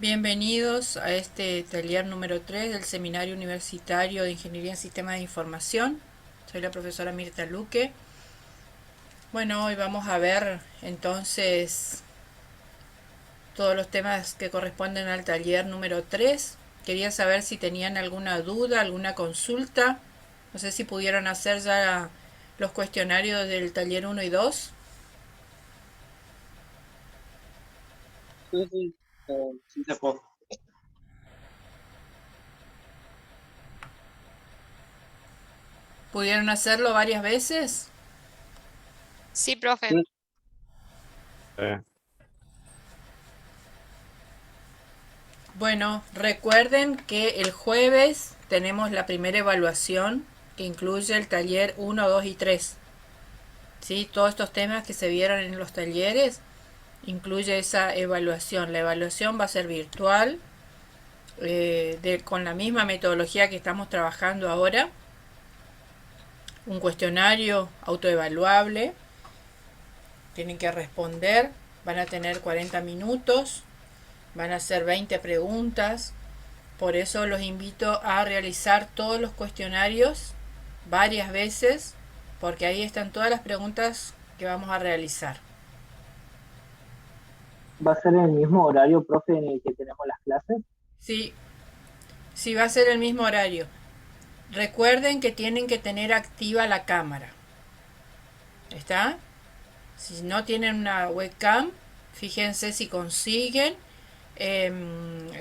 Bienvenidos a este taller número 3 del Seminario Universitario de Ingeniería en Sistemas de Información. Soy la profesora Mirta Luque. Bueno, hoy vamos a ver entonces todos los temas que corresponden al taller número 3. Quería saber si tenían alguna duda, alguna consulta. No sé si pudieron hacer ya los cuestionarios del taller 1 y 2. Sí, sí, sí se puede. ¿Pudieron hacerlo varias veces? Sí, profe. Sí, Bueno, recuerden que el jueves tenemos la primera evaluación que incluye el taller 1, 2 y 3. ¿Sí? Todos estos temas que se vieron en los talleres incluye esa evaluación. La evaluación va a ser virtual, con la misma metodología que estamos trabajando ahora. Un cuestionario autoevaluable. Tienen que responder. Van a tener 40 minutos. Van a hacer 20 preguntas. Por eso los invito a realizar todos los cuestionarios varias veces, porque ahí están todas las preguntas que vamos a realizar. va a ser el mismo horario, profe, en el que tenemos las clases. Sí, sí va a ser el mismo horario. Recuerden que tienen que tener activa la cámara. ¿Está? Si no tienen una webcam, fíjense si consiguen.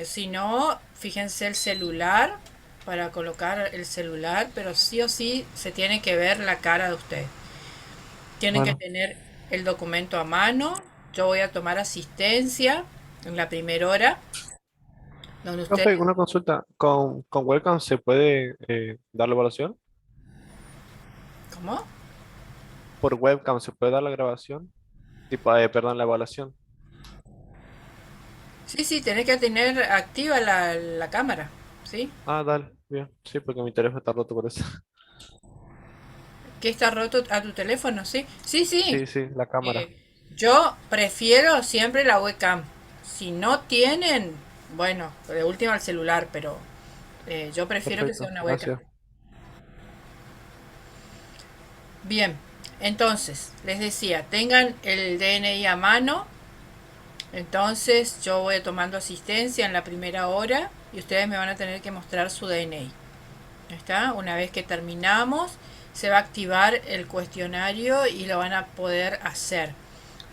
Si no, fíjense el celular para colocar el celular, pero sí o sí se tiene que ver la cara de usted. Tienen que Bueno, tener el documento a mano. Yo voy a tomar asistencia en la primera hora, donde usted... profe, una consulta. ¿Con webcam se puede dar la evaluación? ¿Cómo? ¿Por webcam se puede dar la grabación? Tipo, perdón, la evaluación. Sí, sí, tenés que tener activa la cámara, ¿sí? Ah, dale, bien. Sí, porque mi teléfono está roto por eso. ¿Que está roto a tu teléfono? Sí, sí, sí. Sí, sí, la cámara. Yo prefiero siempre la webcam. Si no tienen, bueno, de última el celular, pero yo prefiero que sea Perfecto, una webcam. gracias. Bien, entonces, les decía, tengan el DNI a mano. Entonces yo voy tomando asistencia en la primera hora y ustedes me van a tener que mostrar su DNI. ¿Está? Una vez que terminamos, se va a activar el cuestionario y lo van a poder hacer.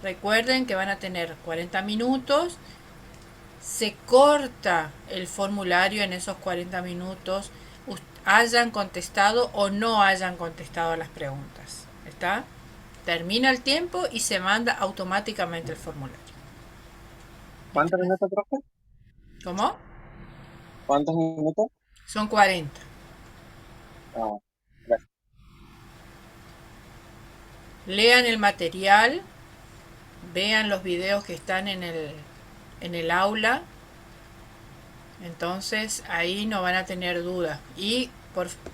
Recuerden que van a tener 40 minutos. Se corta el formulario en esos 40 minutos, hayan contestado o no hayan contestado las preguntas. ¿Está? Termina el tiempo y se manda automáticamente el formulario. ¿Cuántos minutos, profe? ¿Cómo? ¿Cuántos minutos? Son 40. Ah, gracias. Lean el material, vean los videos que están en el aula, entonces ahí no van a tener duda. Y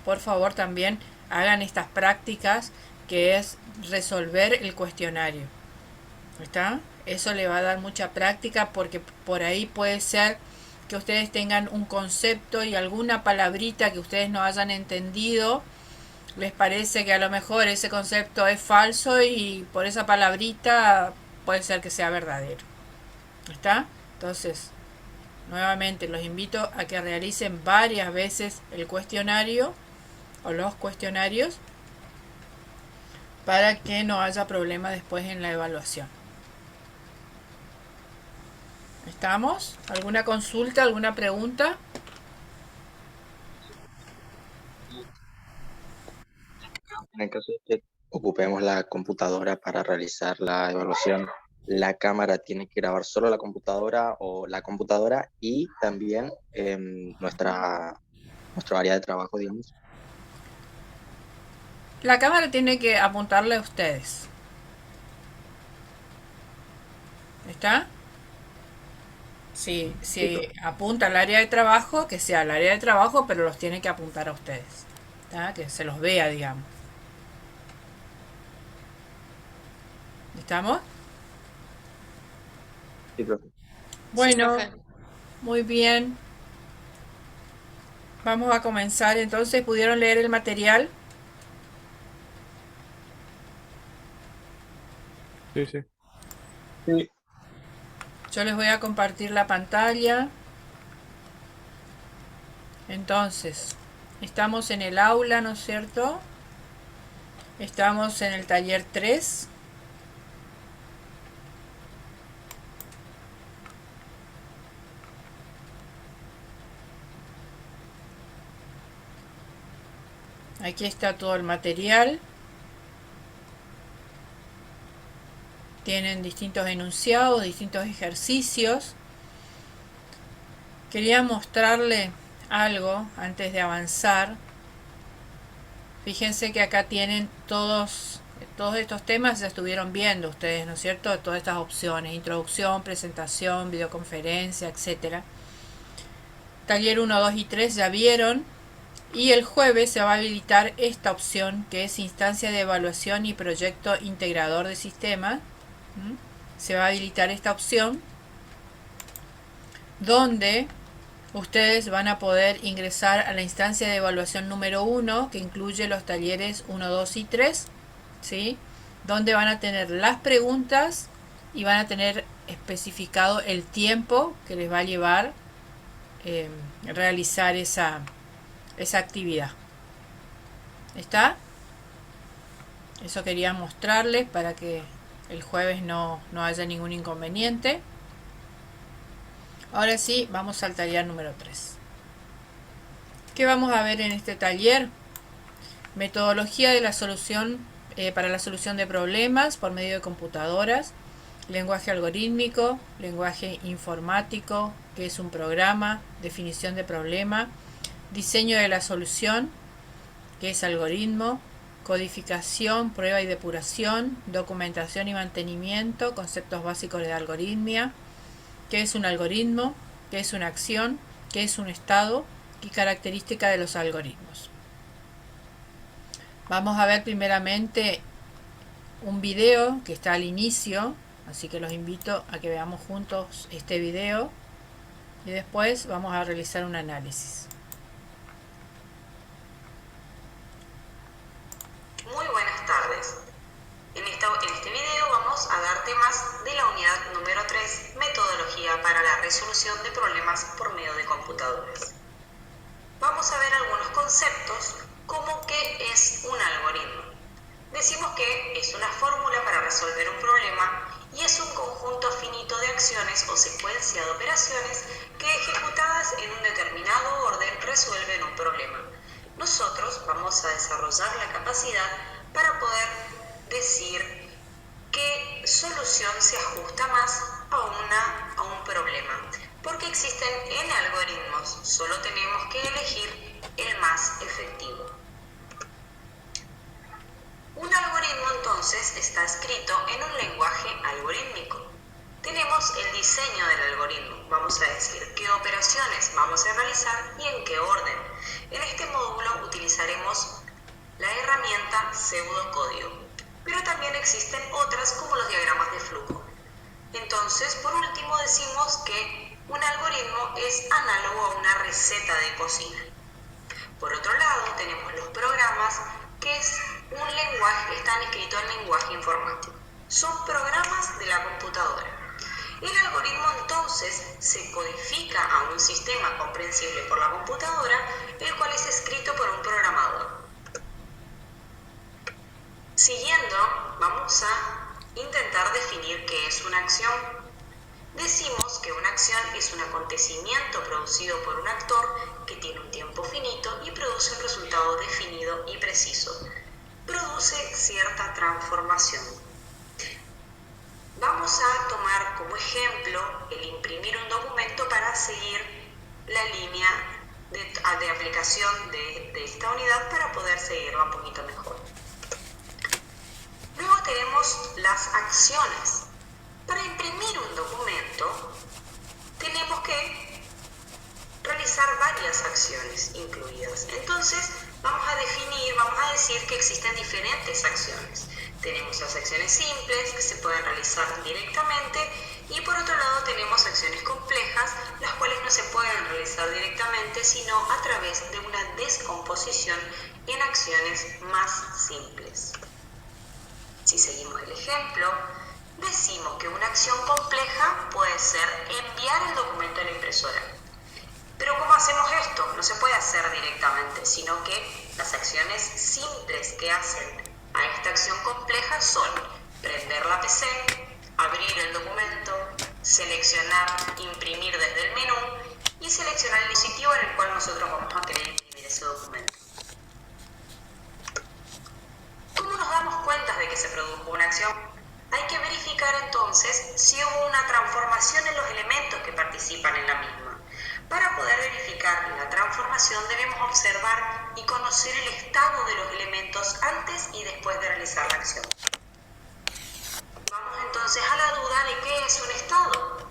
por favor también hagan estas prácticas que es resolver el cuestionario. ¿Está? Eso le va a dar mucha práctica porque por ahí puede ser que ustedes tengan un concepto y alguna palabrita que ustedes no hayan entendido, les parece que a lo mejor ese concepto es falso y por esa palabrita puede ser que sea verdadero. ¿Está? Entonces, nuevamente los invito a que realicen varias veces el cuestionario o los cuestionarios para que no haya problema después en la evaluación. ¿Estamos? ¿Alguna consulta, alguna pregunta? En el caso de que ocupemos la computadora para realizar la evaluación, ¿la cámara tiene que grabar solo la computadora o la computadora y también nuestra área de trabajo, digamos? La cámara tiene que apuntarle a ustedes. ¿Está? Sí, Si profe. apunta al área de trabajo, que sea el área de trabajo, pero los tiene que apuntar a ustedes. ¿Está? Que se los vea, digamos. ¿Estamos? Sí, profe. Sí, Bueno, profe. Muy bien. Vamos a comenzar entonces. ¿Pudieron leer el material? Sí, sí. Sí. Yo les voy a compartir la pantalla. Entonces, estamos en el aula, ¿no es cierto? Estamos en el taller 3. Aquí está todo el material. Tienen distintos enunciados, distintos ejercicios. Quería mostrarle algo antes de avanzar. Fíjense que acá tienen todos estos temas, ya estuvieron viendo ustedes, ¿no es cierto? Todas estas opciones: introducción, presentación, videoconferencia, etcétera. Taller 1, 2 y 3 ya vieron. Y el jueves se va a habilitar esta opción, que es instancia de evaluación y proyecto integrador de sistemas. Se va a habilitar esta opción, donde ustedes van a poder ingresar a la instancia de evaluación número 1, que incluye los talleres 1, 2 y 3, ¿sí? Donde van a tener las preguntas y van a tener especificado el tiempo que les va a llevar realizar esa actividad. ¿Está? Eso quería mostrarles para que el jueves no haya ningún inconveniente. Ahora sí, vamos al taller número 3. ¿Qué vamos a ver en este taller? Metodología de la solución para la solución de problemas por medio de computadoras, lenguaje algorítmico, lenguaje informático, que es un programa, definición de problema, diseño de la solución, que es algoritmo, codificación, prueba y depuración, documentación y mantenimiento, conceptos básicos de algoritmia, qué es un algoritmo, qué es una acción, qué es un estado y características de los algoritmos. Vamos a ver primeramente un video que está al inicio, así que los invito a que veamos juntos este video y después vamos a realizar un análisis. Muy buenas tardes. En este video vamos a dar temas de la unidad número 3, metodología para la resolución de problemas por medio de computadoras. Vamos a ver algunos conceptos como qué es un algoritmo. Decimos que es una fórmula para resolver un problema y es un conjunto finito de acciones o secuencia de operaciones que ejecutadas en un determinado orden resuelven un problema. Nosotros vamos a desarrollar la capacidad para poder decir qué solución se ajusta más a un problema, porque existen N algoritmos, solo tenemos que elegir el más efectivo. Un algoritmo entonces está escrito en un lenguaje algorítmico. Tenemos el diseño del algoritmo, vamos a decir qué operaciones vamos a realizar y en qué orden. En este módulo utilizaremos la herramienta pseudocódigo, pero también existen otras como los diagramas de flujo. Entonces, por último decimos que un algoritmo es análogo a una receta de cocina. Por otro lado, tenemos los programas, que es un lenguaje, están escritos en lenguaje informático. Son programas de la computadora. El algoritmo entonces se codifica a un sistema comprensible por la computadora, el cual es escrito por un programador. Siguiendo, vamos a intentar definir qué es una acción. Decimos que una acción es un acontecimiento producido por un actor que tiene un tiempo finito y produce un resultado definido y preciso. Produce cierta transformación. Vamos a tomar como ejemplo el imprimir un documento para seguir la línea de aplicación de esta unidad para poder seguirla un poquito mejor. Luego tenemos las acciones. Para imprimir un documento tenemos que realizar varias acciones incluidas. Entonces vamos a decir que existen diferentes acciones. Tenemos las acciones simples que se pueden realizar directamente Y por otro lado tenemos acciones complejas, las cuales no se pueden realizar directamente, sino a través de una descomposición en acciones más simples. Si seguimos el ejemplo, decimos que una acción compleja puede ser enviar el documento a la impresora. Pero ¿cómo hacemos esto? No se puede hacer directamente, sino que las acciones simples que hacen a esta acción compleja son prender la PC, abrir el documento, seleccionar imprimir desde el menú y seleccionar el dispositivo en el cual nosotros vamos a querer imprimir ese documento. ¿Cómo nos damos cuenta de que se produjo una acción? Hay que verificar entonces si hubo una transformación en los elementos que participan en la misma. Para poder verificar la transformación debemos observar y conocer el estado de los elementos antes y después de realizar la acción. Vamos entonces a la duda de qué es un estado.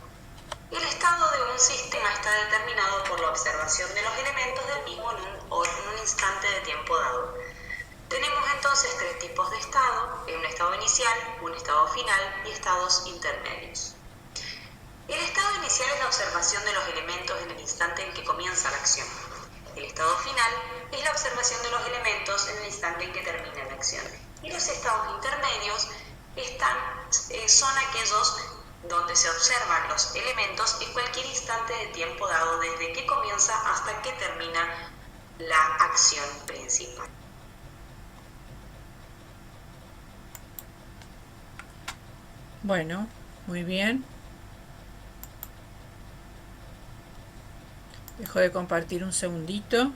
El estado de un sistema está determinado por la observación de los elementos del mismo en un instante de tiempo dado. Tenemos entonces tres tipos de estado: un estado inicial, un estado final y estados intermedios. El estado inicial es la observación de los elementos en el instante en que comienza la acción. El estado final es la observación de los elementos en el instante en que termina la acción. Y los estados intermedios son aquellos donde se observan los elementos en cualquier instante de tiempo dado, desde que comienza hasta que termina la acción principal. Bueno, muy bien. Dejo de compartir un segundito.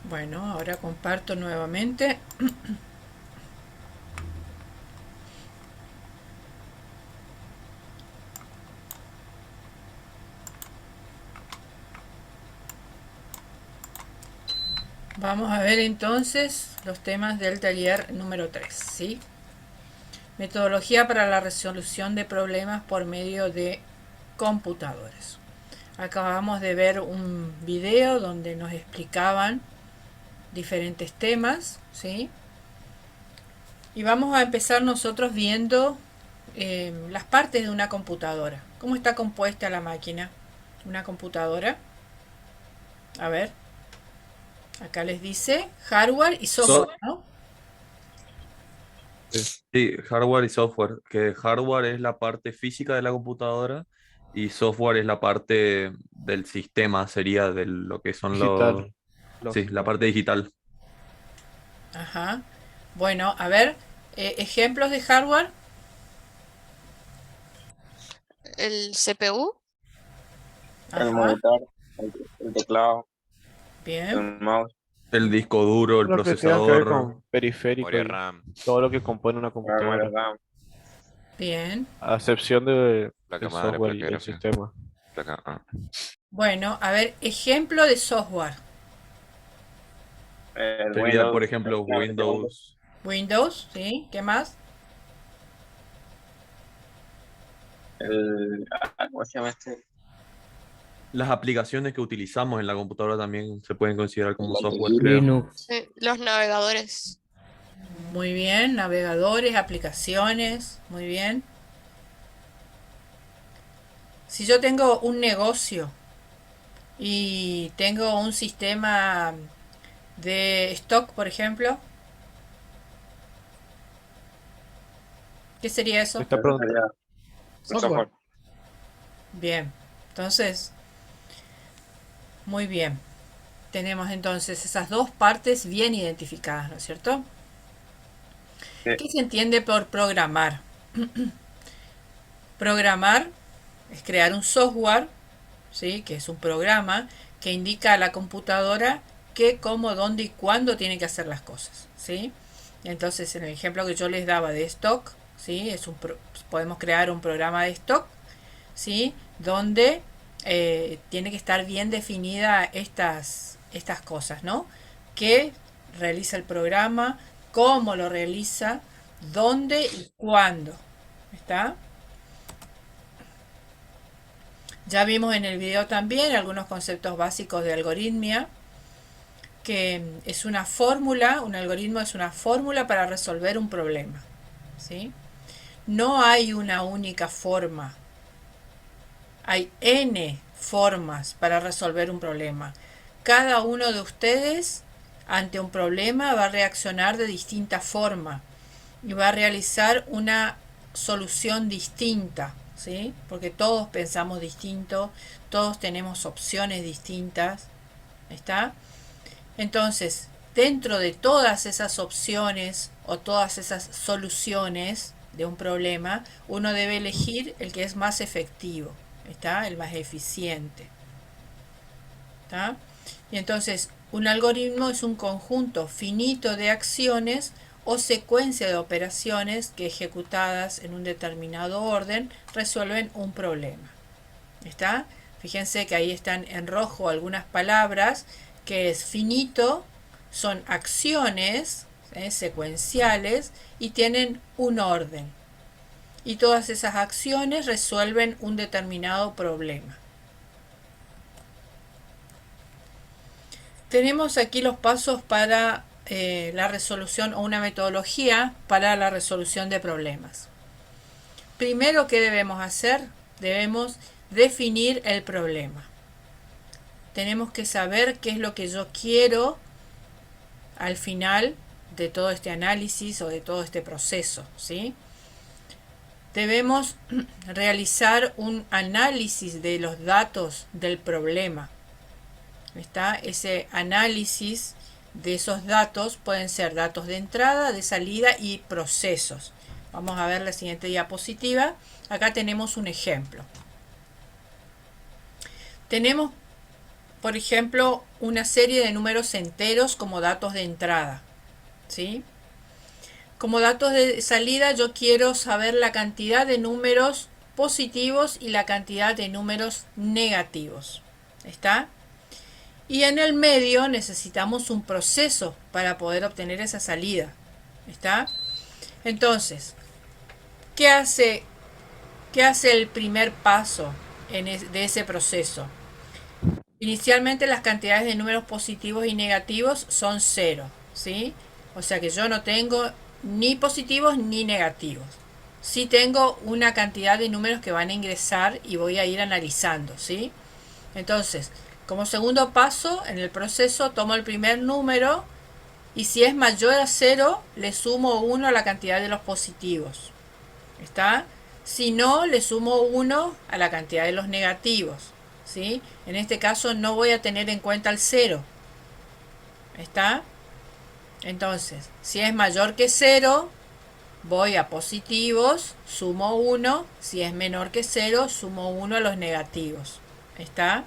Bueno, ahora comparto nuevamente. Vamos a ver entonces los temas del taller número 3, ¿sí? Metodología para la resolución de problemas por medio de computadores. Acabamos de ver un video donde nos explicaban diferentes temas, ¿sí? Y vamos a empezar nosotros viendo las partes de una computadora. ¿Cómo está compuesta la máquina? Una computadora. A ver. Acá les dice hardware y software, ¿no? Sí, hardware y software, que hardware es la parte física de la computadora y software es la parte del sistema, sería de lo que son Digital. Sí, la parte digital. Ajá. Bueno, a ver, ejemplos de hardware. El CPU, El Ajá, monitor, el teclado, bien. el mouse. El disco duro, el Lo que tenga que ver procesador. con periférico Memoria y RAM, todo lo que compone una la computadora, memoria RAM. Bien. a excepción del placa madre, software placa y el gráfica, sistema. placa. Bueno, a ver, ejemplo de software. El Sería, Windows, por ejemplo, el cliente Windows. Windows, ¿sí? ¿Qué más? ¿cómo se llama este? Las aplicaciones que utilizamos en la computadora también se pueden considerar como El software, antivirus. creo. Linux. los navegadores, Muy bien, navegadores, aplicaciones, muy bien. Si yo tengo un negocio y tengo un sistema de stock, por ejemplo, ¿qué sería eso? Esta Eso pregunta, sería el software. Bien, entonces, muy bien. Tenemos entonces esas dos partes bien identificadas, ¿no es cierto? Sí. ¿Qué se entiende por programar? Programar es crear un software, ¿sí? Que es un programa que indica a la computadora qué, cómo, dónde y cuándo tiene que hacer las cosas, ¿sí? Entonces, en el ejemplo que yo les daba de stock, ¿sí? Podemos crear un programa de stock, ¿sí? Donde tiene que estar bien definida estas cosas, ¿no? ¿Qué realiza el programa? cómo lo realiza, dónde y cuándo. ¿Está? Ya vimos en el video también algunos conceptos básicos de algoritmia, que es una fórmula, un algoritmo es una fórmula para resolver un problema, ¿sí? No hay una única forma, hay N formas para resolver un problema. Cada uno de ustedes ante un problema va a reaccionar de distinta forma y va a realizar una solución distinta, ¿sí? Porque todos pensamos distinto, todos tenemos opciones distintas, ¿está? Entonces, dentro de todas esas opciones o todas esas soluciones de un problema, uno debe elegir el que es más efectivo, ¿está? El más eficiente, ¿está? Y entonces, un algoritmo es un conjunto finito de acciones o secuencia de operaciones que ejecutadas en un determinado orden resuelven un problema, ¿está? Fíjense que ahí están en rojo algunas palabras, que es finito, son acciones secuenciales y tienen un orden. Y todas esas acciones resuelven un determinado problema. Tenemos aquí los pasos para la resolución o una metodología para la resolución de problemas. Primero, ¿qué debemos hacer? Debemos definir el problema. Tenemos que saber qué es lo que yo quiero al final de todo este análisis o de todo este proceso, ¿sí? Debemos realizar un análisis de los datos del problema. ¿Está? Ese análisis de esos datos pueden ser datos de entrada, de salida y procesos. Vamos a ver la siguiente diapositiva. Acá tenemos un ejemplo. Tenemos, por ejemplo, una serie de números enteros como datos de entrada, ¿sí? Como datos de salida yo quiero saber la cantidad de números positivos y la cantidad de números negativos. ¿Está? Y en el medio necesitamos un proceso para poder obtener esa salida. ¿Está? Entonces, ¿qué hace el primer paso de ese proceso? Inicialmente las cantidades de números positivos y negativos son 0, ¿sí? O sea que yo no tengo ni positivos ni negativos. Sí tengo una cantidad de números que van a ingresar y voy a ir analizando, ¿sí? Entonces, como segundo paso en el proceso tomo el primer número y si es mayor a 0 le sumo 1 a la cantidad de los positivos. ¿Está? Si no, le sumo 1 a la cantidad de los negativos, ¿sí? En este caso no voy a tener en cuenta el 0. ¿Está? Entonces, si es mayor que 0, voy a positivos, sumo 1. Si es menor que 0, sumo 1 a los negativos. ¿Está?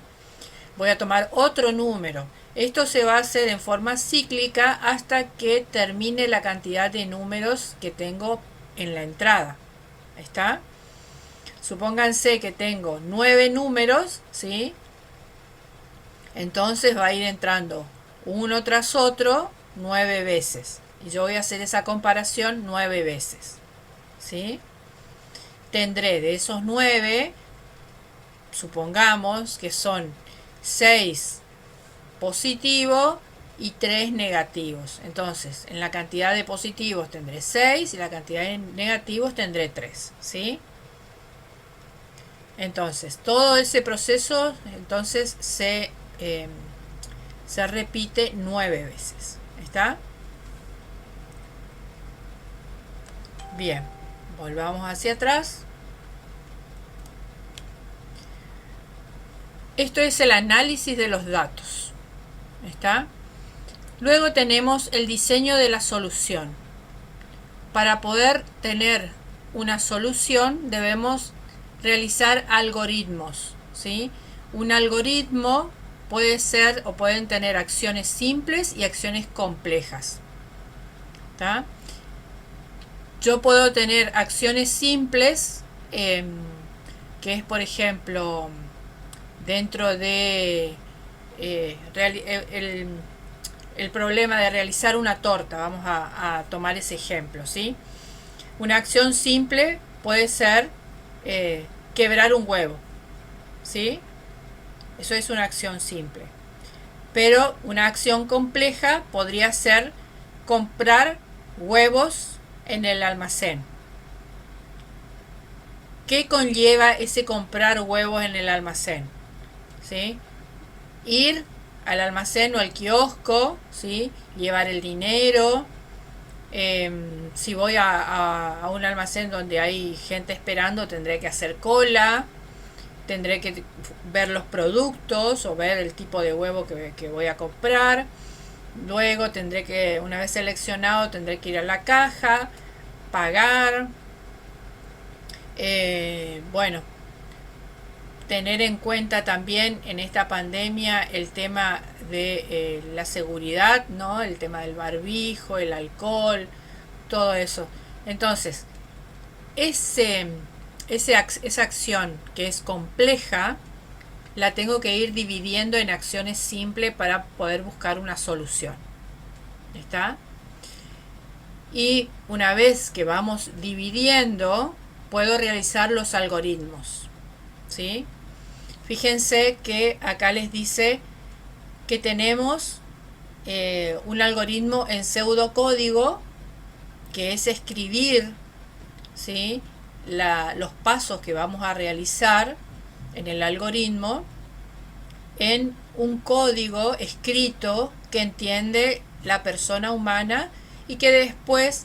Voy a tomar otro número. Esto se va a hacer en forma cíclica hasta que termine la cantidad de números que tengo en la entrada. ¿Está? Supónganse que tengo 9 números, ¿sí? Entonces va a ir entrando uno tras otro 9 veces. Y yo voy a hacer esa comparación 9 veces, ¿sí? Tendré de esos 9, supongamos que son 6 positivos y 3 negativos. Entonces, en la cantidad de positivos tendré 6 y la cantidad de negativos tendré 3, ¿sí? Entonces, todo ese proceso entonces se repite 9 veces. ¿Está? Bien, volvamos hacia atrás. Esto es el análisis de los datos. ¿Está? Luego tenemos el diseño de la solución. Para poder tener una solución debemos realizar algoritmos, ¿sí? Un algoritmo puede ser o pueden tener acciones simples y acciones complejas. ¿Está? Yo puedo tener acciones simples, que es, por el el problema de realizar una torta. Vamos a tomar ese ejemplo, ¿sí? Una acción simple puede ser quebrar un huevo, ¿sí? Eso es una acción simple. Pero una acción compleja podría ser comprar huevos en el almacén. ¿Qué conlleva ese comprar huevos en el almacén? ¿Sí? Ir al almacén o al kiosco, ¿sí? Llevar el dinero. Si voy a un almacén donde hay gente esperando, tendré que hacer cola. Tendré que ver los productos o ver el tipo de huevo que voy a comprar. Luego tendré que, una vez seleccionado, tendré que ir a la caja, pagar. Bueno, tener en cuenta también en esta pandemia el tema de la seguridad, ¿no? El tema del barbijo, el alcohol, todo eso. Entonces, esa acción que es compleja, la tengo que ir dividiendo en acciones simples para poder buscar una solución. ¿Está? Y una vez que vamos dividiendo, puedo realizar los algoritmos, ¿sí? Fíjense que acá les dice que tenemos un algoritmo en pseudocódigo, que es escribir, ¿sí?, los pasos que vamos a realizar en el algoritmo en un código escrito que entiende la persona humana y que después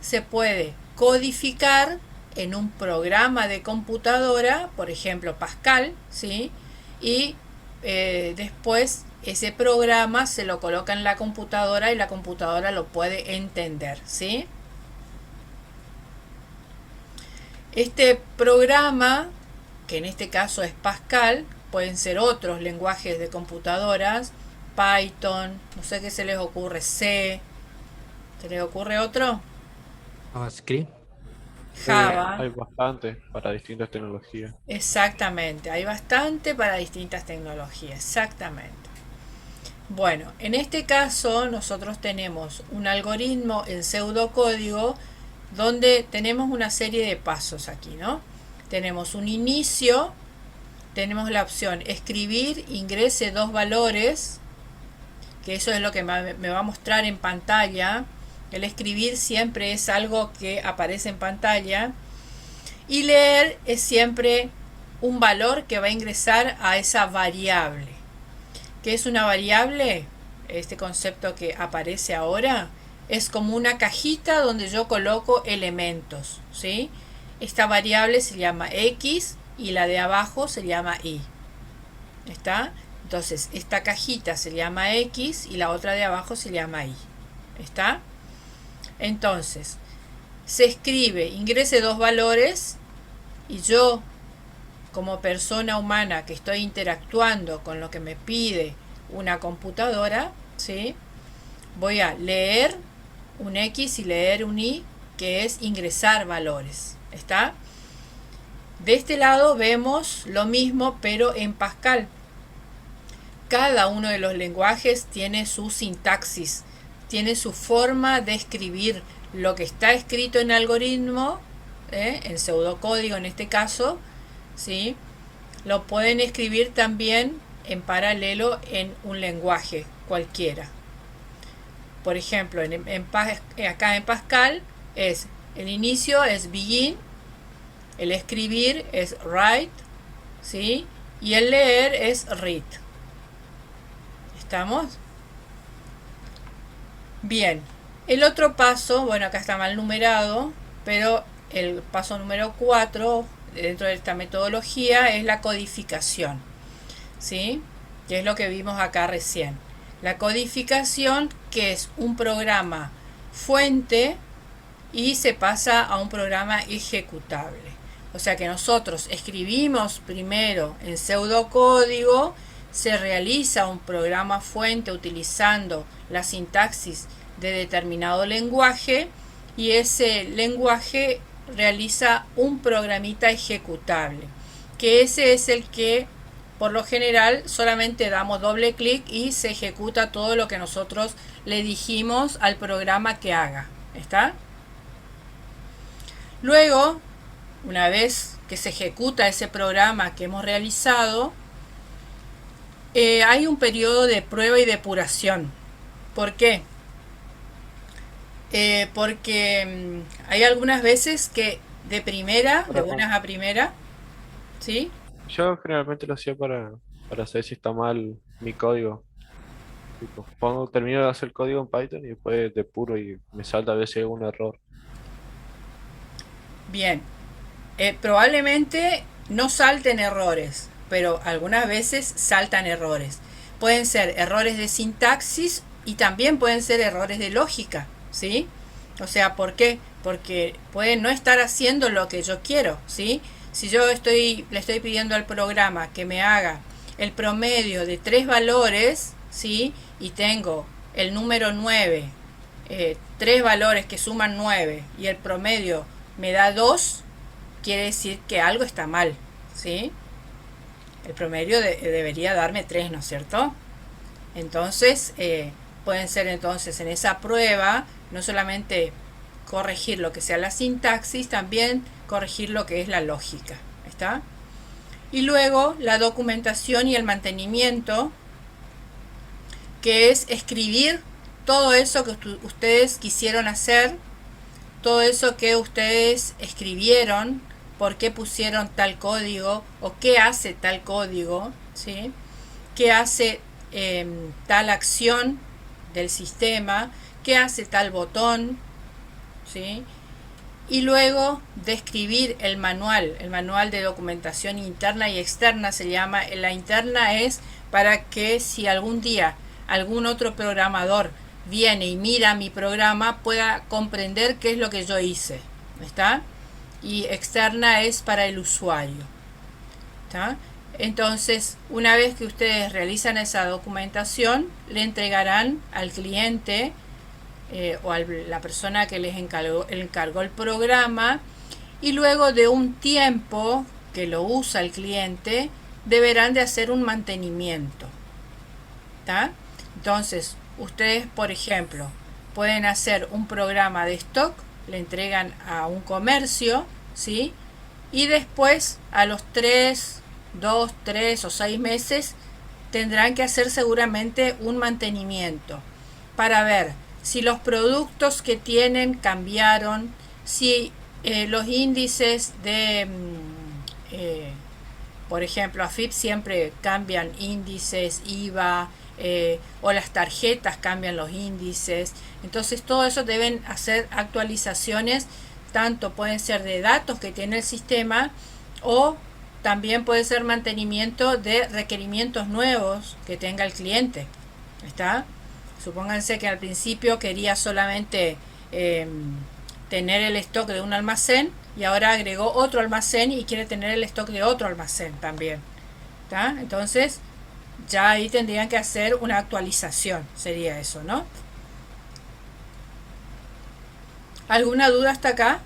se puede codificar en un programa de computadora, por ejemplo Pascal, ¿sí? Y después ese programa se lo coloca en la computadora y la computadora lo puede entender, ¿sí? Este programa, que en este caso es Pascal, pueden ser otros lenguajes de computadoras, Python, no sé qué se les ocurre, C, ¿se les ocurre otro? JavaScript. Java. Hay bastante para distintas tecnologías. Exactamente, hay bastante para distintas tecnologías, exactamente. Bueno, en este caso nosotros tenemos un algoritmo en pseudocódigo donde tenemos una serie de pasos aquí, ¿no? Tenemos un inicio, tenemos la opción escribir, ingrese 2 valores, que eso es lo que me va a mostrar en pantalla. El escribir siempre es algo que aparece en pantalla. Y leer es siempre un valor que va a ingresar a esa variable. ¿Qué es una variable? Este concepto que aparece ahora es como una cajita donde yo coloco elementos, ¿sí? Esta variable se llama X y la de abajo se llama Y. ¿Está? Entonces, esta cajita se llama X y la otra de abajo se llama Y. ¿Está? Entonces, se escribe, ingrese 2 valores y yo, como persona humana que estoy interactuando con lo que me pide una computadora, ¿sí?, voy a leer un X y leer un Y, que es ingresar valores. ¿Está? De este lado vemos lo mismo, pero en Pascal. Cada uno de los lenguajes tiene su sintaxis, tiene su forma de escribir lo que está escrito en algoritmo, en pseudocódigo en este caso, ¿sí? Lo pueden escribir también en paralelo en un lenguaje cualquiera. Por ejemplo, acá en Pascal es el inicio es begin, el escribir es write, ¿sí?, y el leer es read. ¿Estamos? Bien, el otro paso, bueno, acá está mal numerado, pero el paso número 4 dentro de esta metodología es la codificación, ¿sí?, que es lo que vimos acá recién. La codificación, que es un programa fuente y se pasa a un programa ejecutable. O sea que nosotros escribimos primero en pseudocódigo, se realiza un programa fuente utilizando la sintaxis de determinado lenguaje y ese lenguaje realiza un programita ejecutable, que ese es el que por lo general solamente damos doble clic y se ejecuta todo lo que nosotros le dijimos al programa que haga. ¿Está? Luego, una vez que se ejecuta ese programa que hemos realizado, hay un periodo de prueba y depuración. ¿Por qué? Porque hay algunas veces que de primera, de buenas a primera, ¿sí? Yo generalmente lo hacía para saber si está mal mi código. Tipo, termino de hacer el código en Python y después depuro y me salta a veces algún error. Bien. Probablemente no salten errores, pero algunas veces saltan errores. Pueden ser errores de sintaxis y también pueden ser errores de lógica, ¿sí? O sea, ¿por qué? Porque puede no estar haciendo lo que yo quiero, ¿sí? Si yo le estoy pidiendo al programa que me haga el promedio de 3 valores, ¿sí? Y tengo el número 9, 3 valores que suman 9 y el promedio me da 2, quiere decir que algo está mal, ¿sí? El promedio debería darme 3, ¿no es cierto? Entonces, pueden ser entonces en esa prueba, no solamente corregir lo que sea la sintaxis, también corregir lo que es la lógica, ¿está? Y luego la documentación y el mantenimiento, que es escribir todo eso que ustedes quisieron hacer, todo eso que ustedes escribieron, por qué pusieron tal código o qué hace tal código, ¿sí? Qué hace tal acción del sistema, qué hace tal botón, ¿sí? Y luego describir el manual de documentación interna y externa se llama. La interna es para que si algún día algún otro programador viene y mira mi programa pueda comprender qué es lo que yo hice, ¿está? Y externa es para el usuario, ¿está? Entonces, una vez que ustedes realizan esa documentación, le entregarán al cliente o a la persona que les encargó el programa, y luego de un tiempo que lo usa el cliente, deberán de hacer un mantenimiento, ¿está? Entonces, ustedes, por ejemplo, pueden hacer un programa de stock, le entregan a un comercio, ¿sí? Y después, a los 2, 3 o 6 meses, tendrán que hacer seguramente un mantenimiento para ver si los productos que tienen cambiaron, si los índices de, por ejemplo, AFIP siempre cambian índices, IVA, o las tarjetas cambian los índices. Entonces todo eso deben hacer actualizaciones, tanto pueden ser de datos que tiene el sistema o también puede ser mantenimiento de requerimientos nuevos que tenga el cliente, ¿está? Supónganse que al principio quería solamente tener el stock de un almacén y ahora agregó otro almacén y quiere tener el stock de otro almacén también, ¿está? Entonces ya ahí tendrían que hacer una actualización, sería eso, ¿no? ¿Alguna duda hasta acá?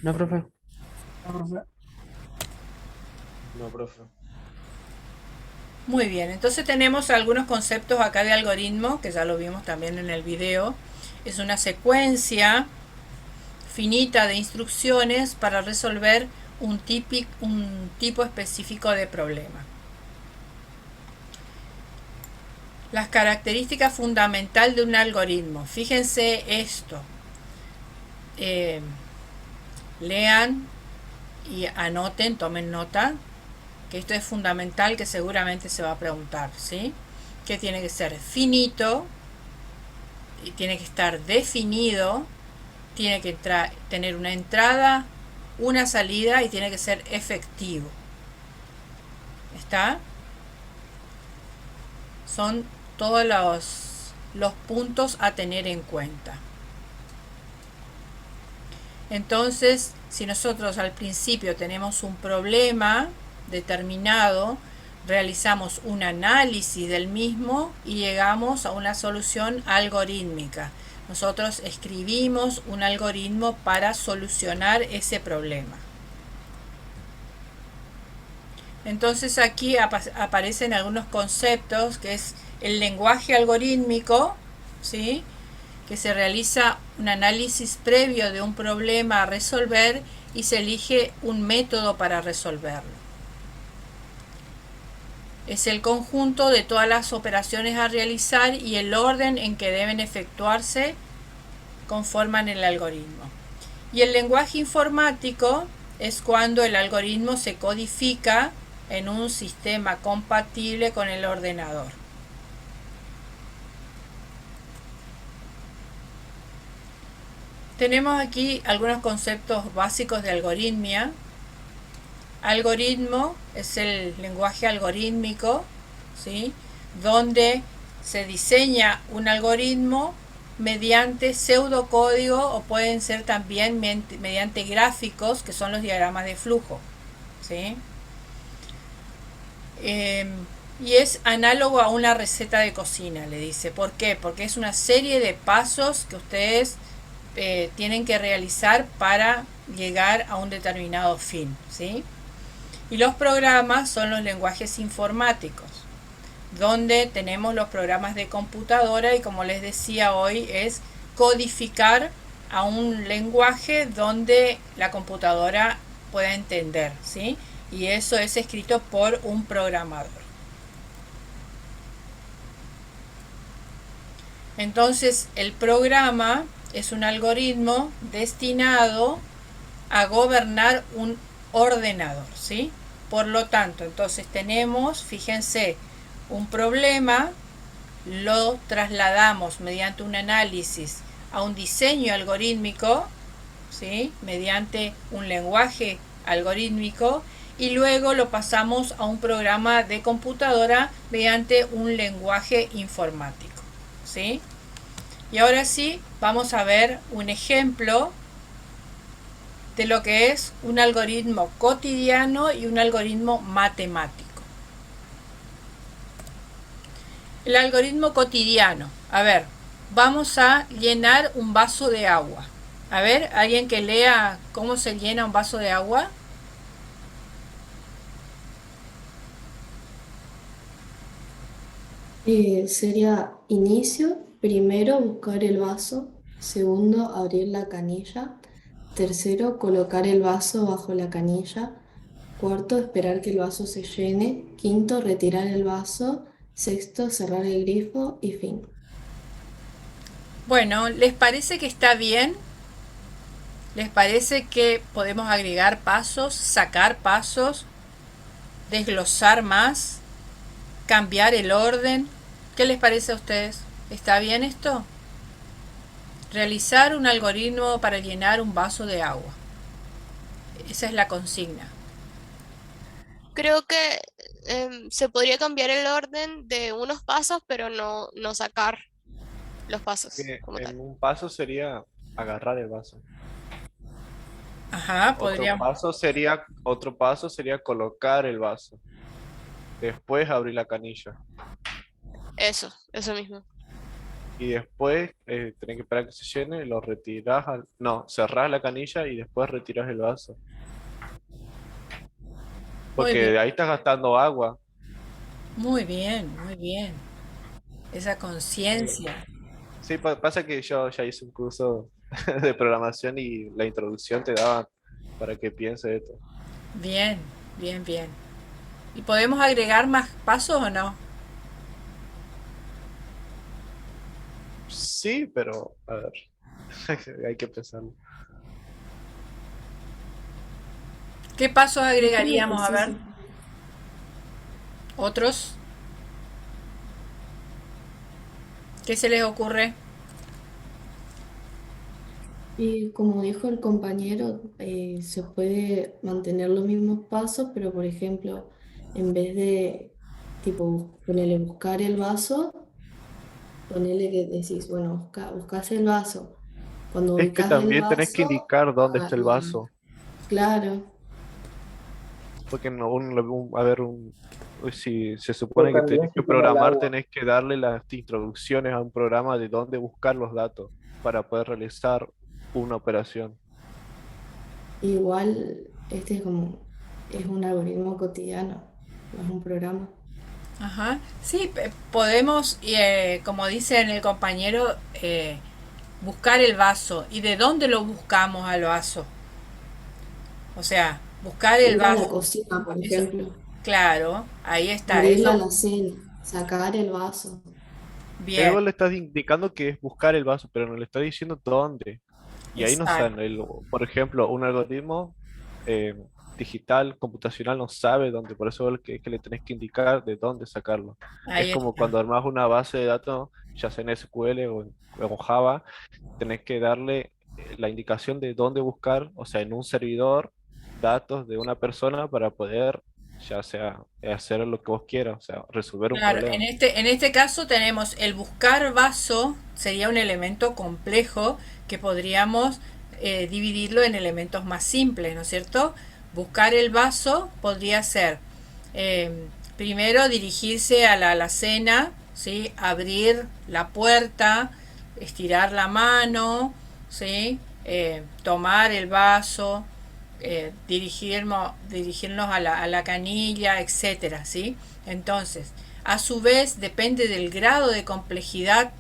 No, profe. No, profe. Muy bien, entonces tenemos algunos conceptos acá de algoritmo, que ya lo vimos también en el video. Es una secuencia finita de instrucciones para resolver un tipo específico de problema. Las características fundamentales de un algoritmo. Fíjense esto. Lean y anoten, tomen nota, que esto es fundamental, que seguramente se va a preguntar, ¿sí? Que tiene que ser finito, y tiene que estar definido, tiene que tener una entrada, una salida y tiene que ser efectivo. ¿Está? Son todos los puntos a tener en cuenta. Entonces, si nosotros al principio tenemos un problema determinado, realizamos un análisis del mismo y llegamos a una solución algorítmica. Nosotros escribimos un algoritmo para solucionar ese problema. Entonces aquí aparecen algunos conceptos, que es el lenguaje algorítmico, ¿sí? Que se realiza un análisis previo de un problema a resolver y se elige un método para resolverlo. Es el conjunto de todas las operaciones a realizar y el orden en que deben efectuarse conforman el algoritmo. Y el lenguaje informático es cuando el algoritmo se codifica en un sistema compatible con el ordenador. Tenemos aquí algunos conceptos básicos de algoritmia. Algoritmo es el lenguaje algorítmico, ¿sí? Donde se diseña un algoritmo mediante pseudocódigo o pueden ser también mediante gráficos, que son los diagramas de flujo, ¿sí? Y es análogo a una receta de cocina, le dice. ¿Por qué? Porque es una serie de pasos que ustedes tienen que realizar para llegar a un determinado fin, ¿sí? Y los programas son los lenguajes informáticos, donde tenemos los programas de computadora y, como les decía hoy, es codificar a un lenguaje donde la computadora pueda entender, ¿sí? Y eso es escrito por un programador. Entonces, el programa es un algoritmo destinado a gobernar un ordenador, ¿sí? Por lo tanto, entonces tenemos, fíjense, un problema, lo trasladamos mediante un análisis a un diseño algorítmico, ¿sí? Mediante un lenguaje algorítmico, y luego lo pasamos a un programa de computadora mediante un lenguaje informático, ¿sí? Y ahora sí, vamos a ver un ejemplo de lo que es un algoritmo cotidiano y un algoritmo matemático. El algoritmo cotidiano. A ver, vamos a llenar un vaso de agua. A ver, alguien que lea cómo se llena un vaso de agua. Sería inicio, primero buscar el vaso, segundo abrir la canilla, tercero colocar el vaso bajo la canilla, cuarto esperar que el vaso se llene, quinto retirar el vaso, sexto cerrar el grifo y fin. Bueno, ¿les parece que está bien? ¿Les parece que podemos agregar pasos, sacar pasos, desglosar más, cambiar el orden? ¿Qué les parece a ustedes? ¿Está bien esto? Realizar un algoritmo para llenar un vaso de agua. Esa es la consigna. Creo que se podría cambiar el orden de unos pasos, pero no sacar los pasos como tal. En un paso sería agarrar el vaso. Ajá, podríamos. Otro paso sería colocar el vaso. Después abrir la canilla. Eso mismo. Y después tenés que esperar que se llene, lo retirás cerrás la canilla y después retirás el vaso. Porque de ahí estás gastando agua. Muy bien, muy bien. Esa conciencia. Sí, pasa que yo ya hice un curso de programación y la introducción te daba para que piense esto. Bien, bien, bien. ¿Y podemos agregar más pasos o no? Sí, pero a ver, hay que pensarlo. ¿Qué pasos agregaríamos? A Sí, ver. sí. ¿Otros? ¿Qué se les ocurre? Y como dijo el compañero, se puede mantener los mismos pasos, pero por ejemplo, en vez de tipo ponerle buscar el vaso, ponerle que decís, bueno, buscas el vaso. Cuando Es que ubicas el también tenés que vaso, indicar dónde está el vaso. claro, Porque no, si se supone que también tenés se que toma el programar, agua. tenés que darle las introducciones a un programa de dónde buscar los datos para poder realizar una operación. igual este es un algoritmo cotidiano. no es un programa. Ajá. Sí, podemos, como dice el compañero, buscar el vaso. ¿Y de dónde lo buscamos al vaso? O sea, buscar el Ir a la vaso. cocina, por Eso, ejemplo, claro, ahí está. abrir la Eso, alacena, sacar el vaso. Pero bien, vos le estás indicando que es buscar el vaso, pero no le estás diciendo dónde. Y ahí no exacto. saben, por ejemplo, un algoritmo eh, digital, computacional, no sabe dónde, por eso es que le tenés que indicar de dónde sacarlo. Es Ahí como está. cuando armas una base de datos, ya sea en SQL o en Java, tenés que darle la indicación de dónde buscar, o sea, en un servidor, datos de una persona para poder, ya sea, hacer lo que vos quieras, o sea, resolver un Claro, problema. en este caso tenemos el buscar vaso, sería un elemento complejo que podríamos dividirlo en elementos más simples, ¿no es cierto? Buscar el vaso podría ser primero dirigirse a la alacena, ¿sí? Abrir la puerta, estirar la mano, ¿sí? Tomar el vaso, dirigirnos a la canilla, etcétera, ¿sí? Entonces, a su vez, depende del grado de complejidad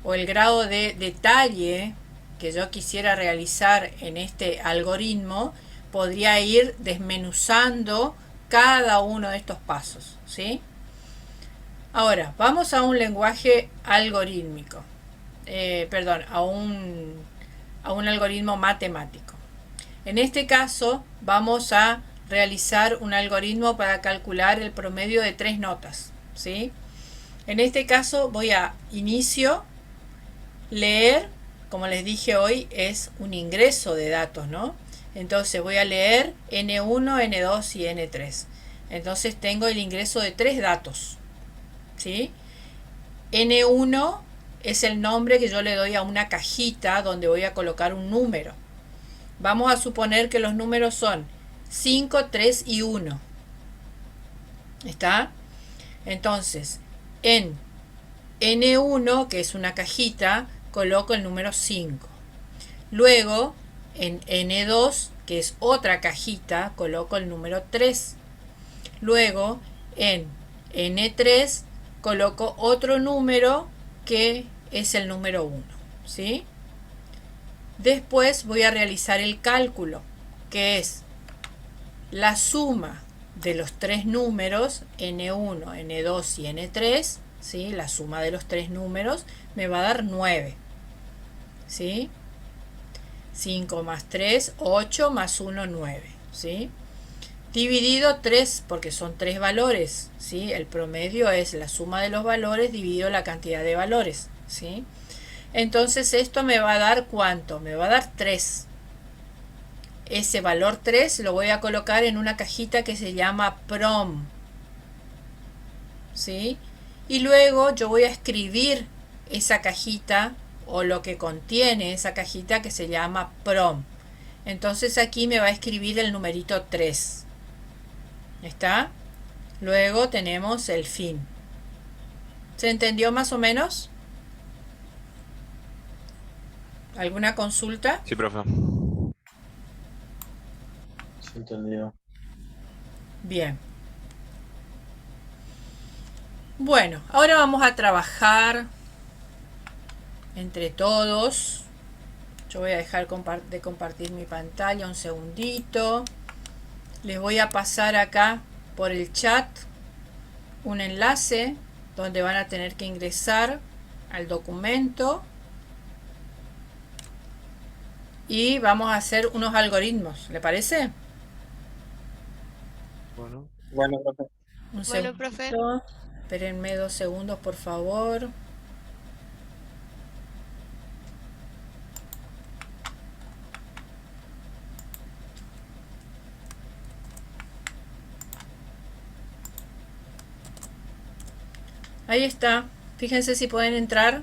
o el grado de detalle que yo quisiera realizar en este algoritmo, podría ir desmenuzando cada uno de estos pasos, ¿sí? Ahora, vamos a un lenguaje algorítmico, perdón, a un algoritmo matemático. En este caso, vamos a realizar un algoritmo para calcular el promedio de 3 notas, ¿sí? En este caso voy a inicio, leer, como les dije hoy, es un ingreso de datos, ¿no? Entonces voy a leer N1, N2 y N3. Entonces tengo el ingreso de 3 datos, ¿sí? N1 es el nombre que yo le doy a una cajita donde voy a colocar un número. Vamos a suponer que los números son 5, 3 y 1. ¿Está? Entonces, en N1, que es una cajita, coloco el número 5. Luego, en N2, que es otra cajita, coloco el número 3. Luego, en N3, coloco otro número que es el número 1. ¿Sí? Después voy a realizar el cálculo, que es la suma de los tres números, N1, N2 y N3, ¿sí? La suma de los tres números me va a dar 9. ¿Sí? 5 más 3, 8 más 1, 9. ¿Sí? Dividido 3, porque son 3 valores. ¿Sí? El promedio es la suma de los valores dividido la cantidad de valores. ¿Sí? Entonces esto me va a dar ¿cuánto? Me va a dar 3. Ese valor 3 lo voy a colocar en una cajita que se llama prom. ¿Sí? Y luego yo voy a escribir esa cajita o lo que contiene esa cajita que se llama prom. Entonces aquí me va a escribir el numerito 3. ¿Está? Luego tenemos el fin. ¿Se entendió más o menos? ¿Alguna consulta? Sí, profe. Se entendió. Bien. Bueno, ahora vamos a trabajar entre todos. Yo voy a dejar de compartir mi pantalla un segundito. Les voy a pasar acá por el chat un enlace donde van a tener que ingresar al documento y vamos a hacer unos algoritmos. ¿Le parece? Bueno, Bueno, profe. Un Bueno, profe. segundito. Espérenme 2 segundos, por favor. Ahí está. Fíjense si pueden entrar.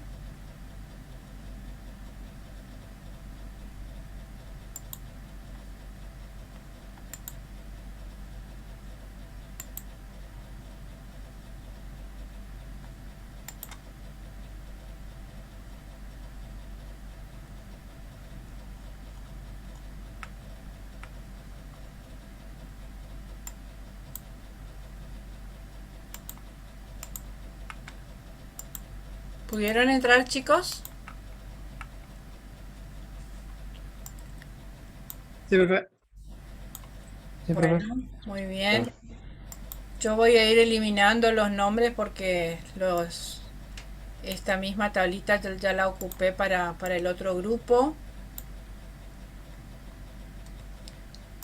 ¿Pudieron entrar, chicos? Sí, profe. Sí, profe. Bueno, muy bien. Yo voy a ir eliminando los nombres porque esta misma tablita ya la ocupé para el otro grupo.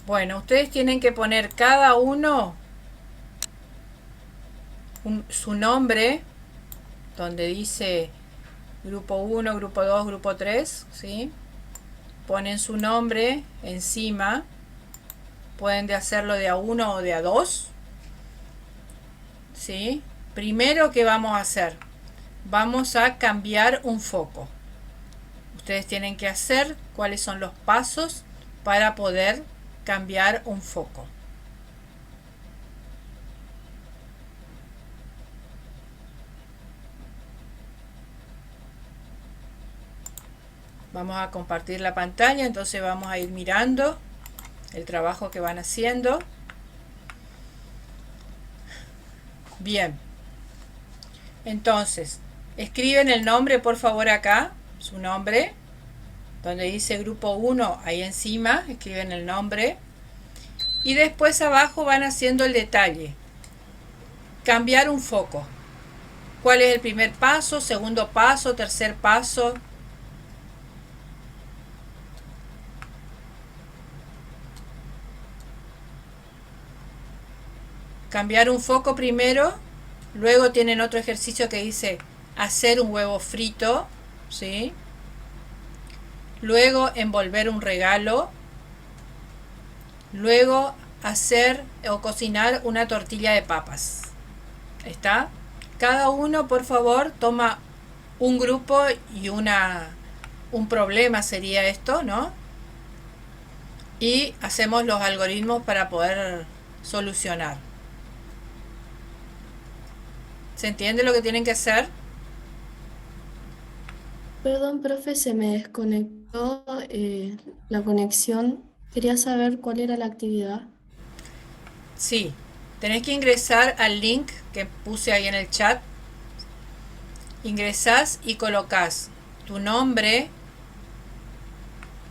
Bueno, ustedes tienen que poner cada uno su nombre, donde dice grupo 1, grupo 2, grupo 3, ¿sí? Ponen su nombre encima. Pueden hacerlo de a 1 o de a 2. ¿Sí? Primero, ¿qué vamos a hacer? Vamos a cambiar un foco. Ustedes tienen que hacer cuáles son los pasos para poder cambiar un foco. Vamos a compartir la pantalla, entonces vamos a ir mirando el trabajo que van haciendo. Bien. Entonces, escriben el nombre, por favor, acá, su nombre. Donde dice grupo 1, ahí encima, escriben el nombre. Y después abajo van haciendo el detalle. Cambiar un foco. ¿Cuál es el primer paso, segundo paso, tercer paso? Cambiar un foco primero. Luego tienen otro ejercicio que dice hacer un huevo frito, ¿sí? Luego envolver un regalo. Luego hacer o cocinar una tortilla de papas. ¿Está? Cada uno, por favor, toma un grupo y un problema sería esto, ¿no? Y hacemos los algoritmos para poder solucionar. ¿Se entiende lo que tienen que hacer? Perdón, profe, se me desconectó la conexión. Quería saber cuál era la actividad. Sí, tenés que ingresar al link que puse ahí en el chat. Ingresás y colocas tu nombre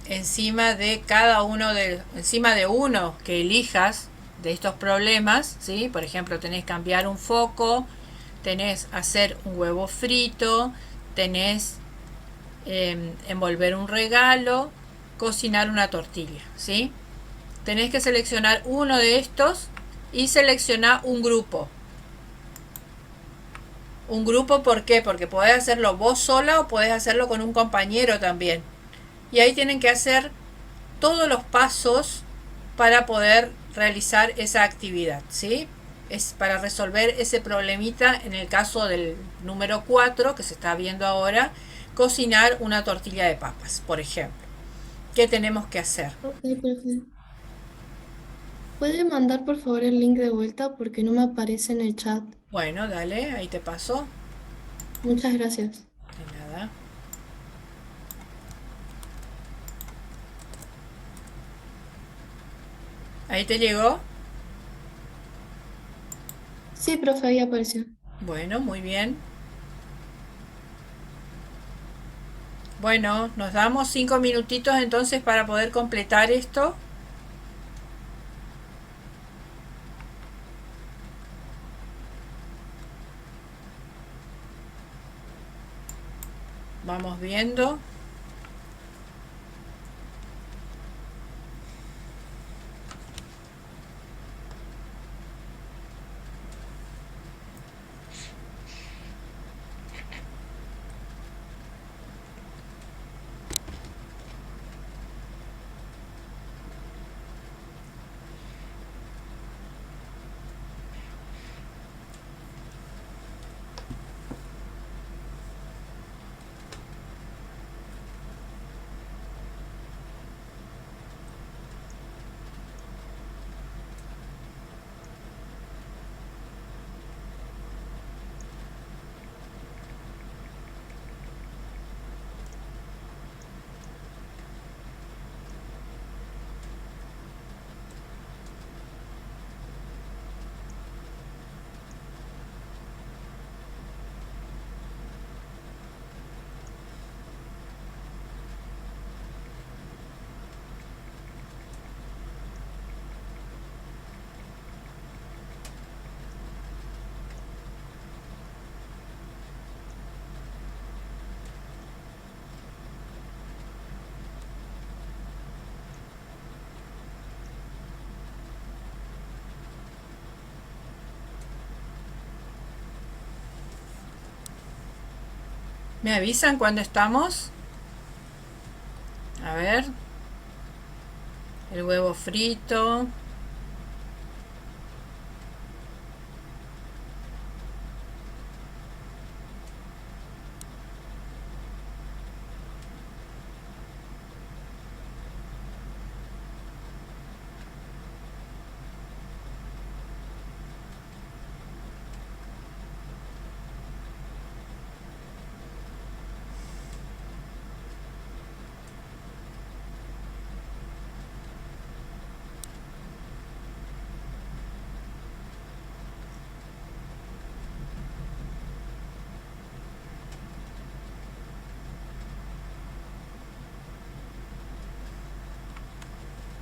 encima de cada uno encima de uno que elijas de estos problemas, ¿sí? Por ejemplo, tenés cambiar un foco, tenés hacer un huevo frito, tenés envolver un regalo, cocinar una tortilla, ¿sí? Tenés que seleccionar uno de estos y seleccionar un grupo. Un grupo, ¿por qué? Porque podés hacerlo vos sola o podés hacerlo con un compañero también. Y ahí tienen que hacer todos los pasos para poder realizar esa actividad, ¿sí? Es para resolver ese problemita en el caso del número 4 que se está viendo ahora, cocinar una tortilla de papas, por ejemplo. ¿Qué tenemos que hacer? Ok, profe. ¿Puede mandar por favor el link de vuelta porque no me aparece en el chat? Bueno, dale, ahí te paso. Muchas gracias. De nada. ¿Ahí te llegó? Sí, profe, ahí apareció. Bueno, muy bien. Bueno, nos damos 5 minutitos entonces para poder completar esto. Vamos viendo. ¿Me avisan cuando estamos? A ver. El huevo frito.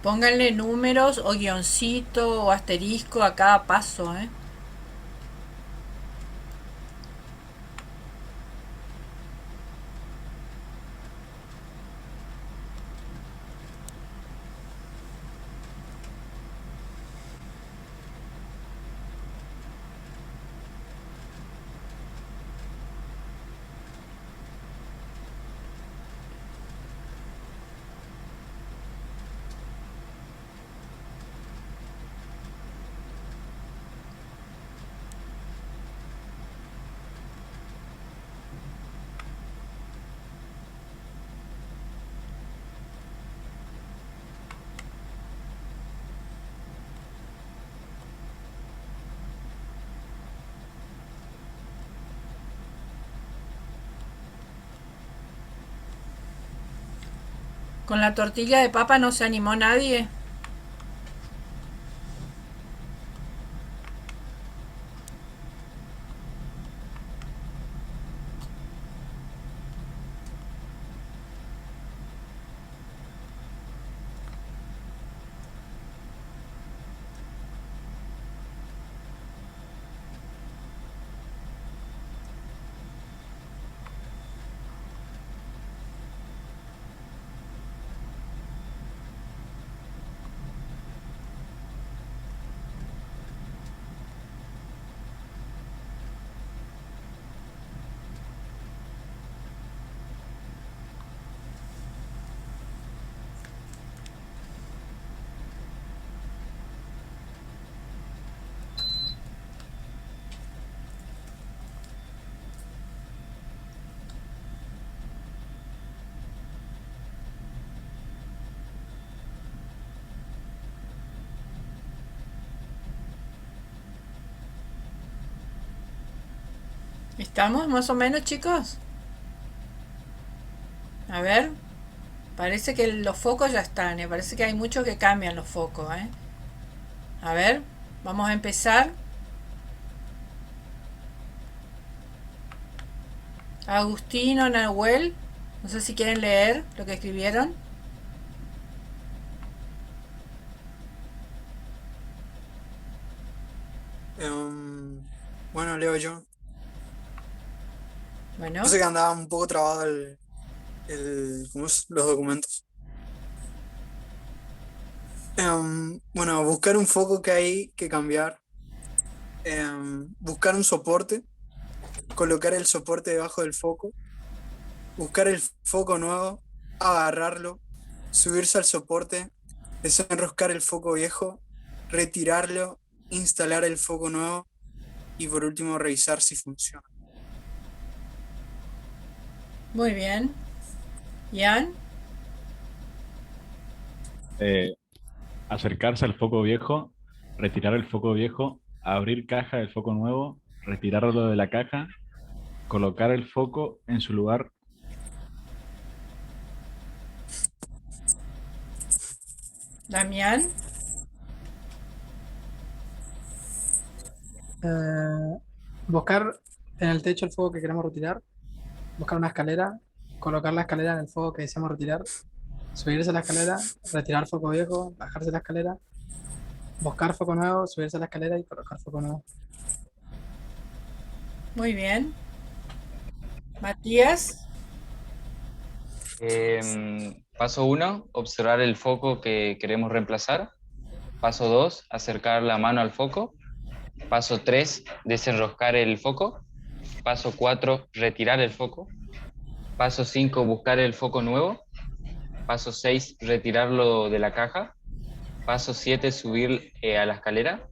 Pónganle números o guioncito o asterisco a cada paso, ¿eh? Con la tortilla de papa no se animó nadie. ¿Estamos más o menos, chicos? A ver. Parece que los focos ya están, parece que hay muchos que cambian los focos, ¿eh? A ver, vamos a empezar. Agustino, Nahuel, no sé si quieren leer lo que escribieron. Bueno, leo yo. Bueno. No sé que andaba un poco trabado ¿cómo es? Los documentos. Bueno, buscar un foco que hay que cambiar. Buscar un soporte. Colocar el soporte debajo del foco. Buscar el foco nuevo. Agarrarlo. Subirse al soporte. Desenroscar el foco viejo. Retirarlo. Instalar el foco nuevo. Y por último, revisar si funciona. Muy bien. Ian. Acercarse al foco viejo, retirar el foco viejo, abrir caja del foco nuevo, retirarlo de la caja, colocar el foco en su lugar. Damián. Buscar en el techo el fuego que queremos retirar, buscar una escalera, colocar la escalera en el fuego que deseamos retirar, subirse a la escalera, retirar foco viejo, bajarse la escalera, buscar foco nuevo, subirse a la escalera y colocar foco nuevo. Muy bien. Matías. Paso 1, observar el foco que queremos reemplazar. Paso 2, acercar la mano al foco. Paso 3, desenroscar el foco. Paso 4, retirar el foco. Paso 5, buscar el foco nuevo. Paso 6, retirarlo de la caja. Paso 7, subir a la escalera.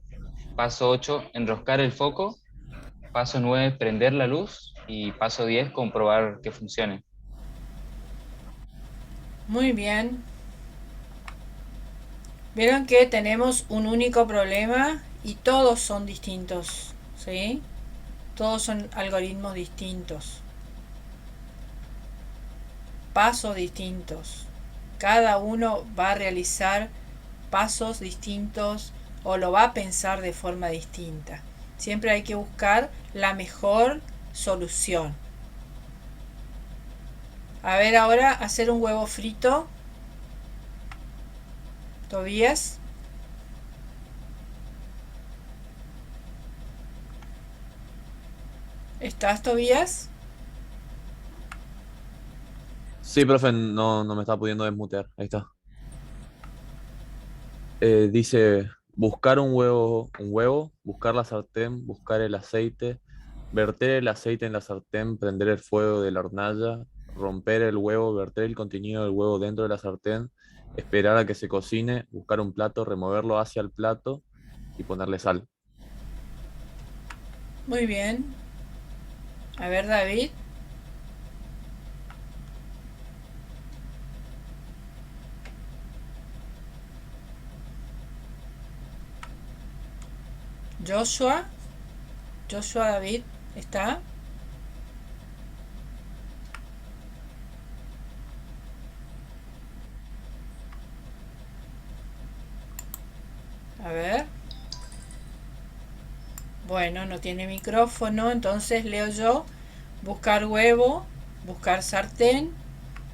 Paso 8, enroscar el foco. Paso 9, prender la luz. Y paso 10, comprobar que funcione. Muy bien. Vieron que tenemos un único problema y todos son distintos, ¿sí? Todos son algoritmos distintos. Pasos distintos. Cada uno va a realizar pasos distintos o lo va a pensar de forma distinta. Siempre hay que buscar la mejor solución. A ver ahora, hacer un huevo frito. Tobías. ¿Estás, Tobías? Sí, profe, no me está pudiendo desmutear. Ahí está. Dice, buscar un huevo, buscar la sartén, buscar el aceite, verter el aceite en la sartén, prender el fuego de la hornalla, romper el huevo, verter el contenido del huevo dentro de la sartén, esperar a que se cocine, buscar un plato, removerlo hacia el plato y ponerle sal. Muy bien. A ver, David. Joshua. Joshua David, ¿está? A ver. Bueno, no tiene micrófono, entonces leo yo. Buscar huevo, buscar sartén,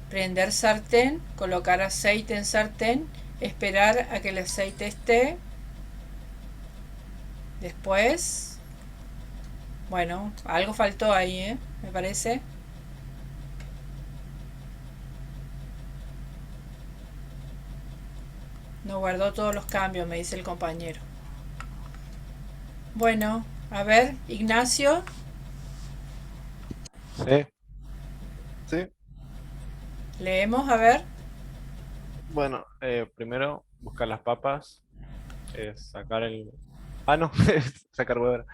prender sartén, colocar aceite en sartén, esperar a que el aceite esté. Después, bueno, algo faltó ahí, me parece. No guardó todos los cambios, me dice el compañero. Bueno, a ver, Ignacio. Sí. Sí. Leemos, a ver. Bueno, primero buscar las papas, sacar el... Ah, no, sacar huevo.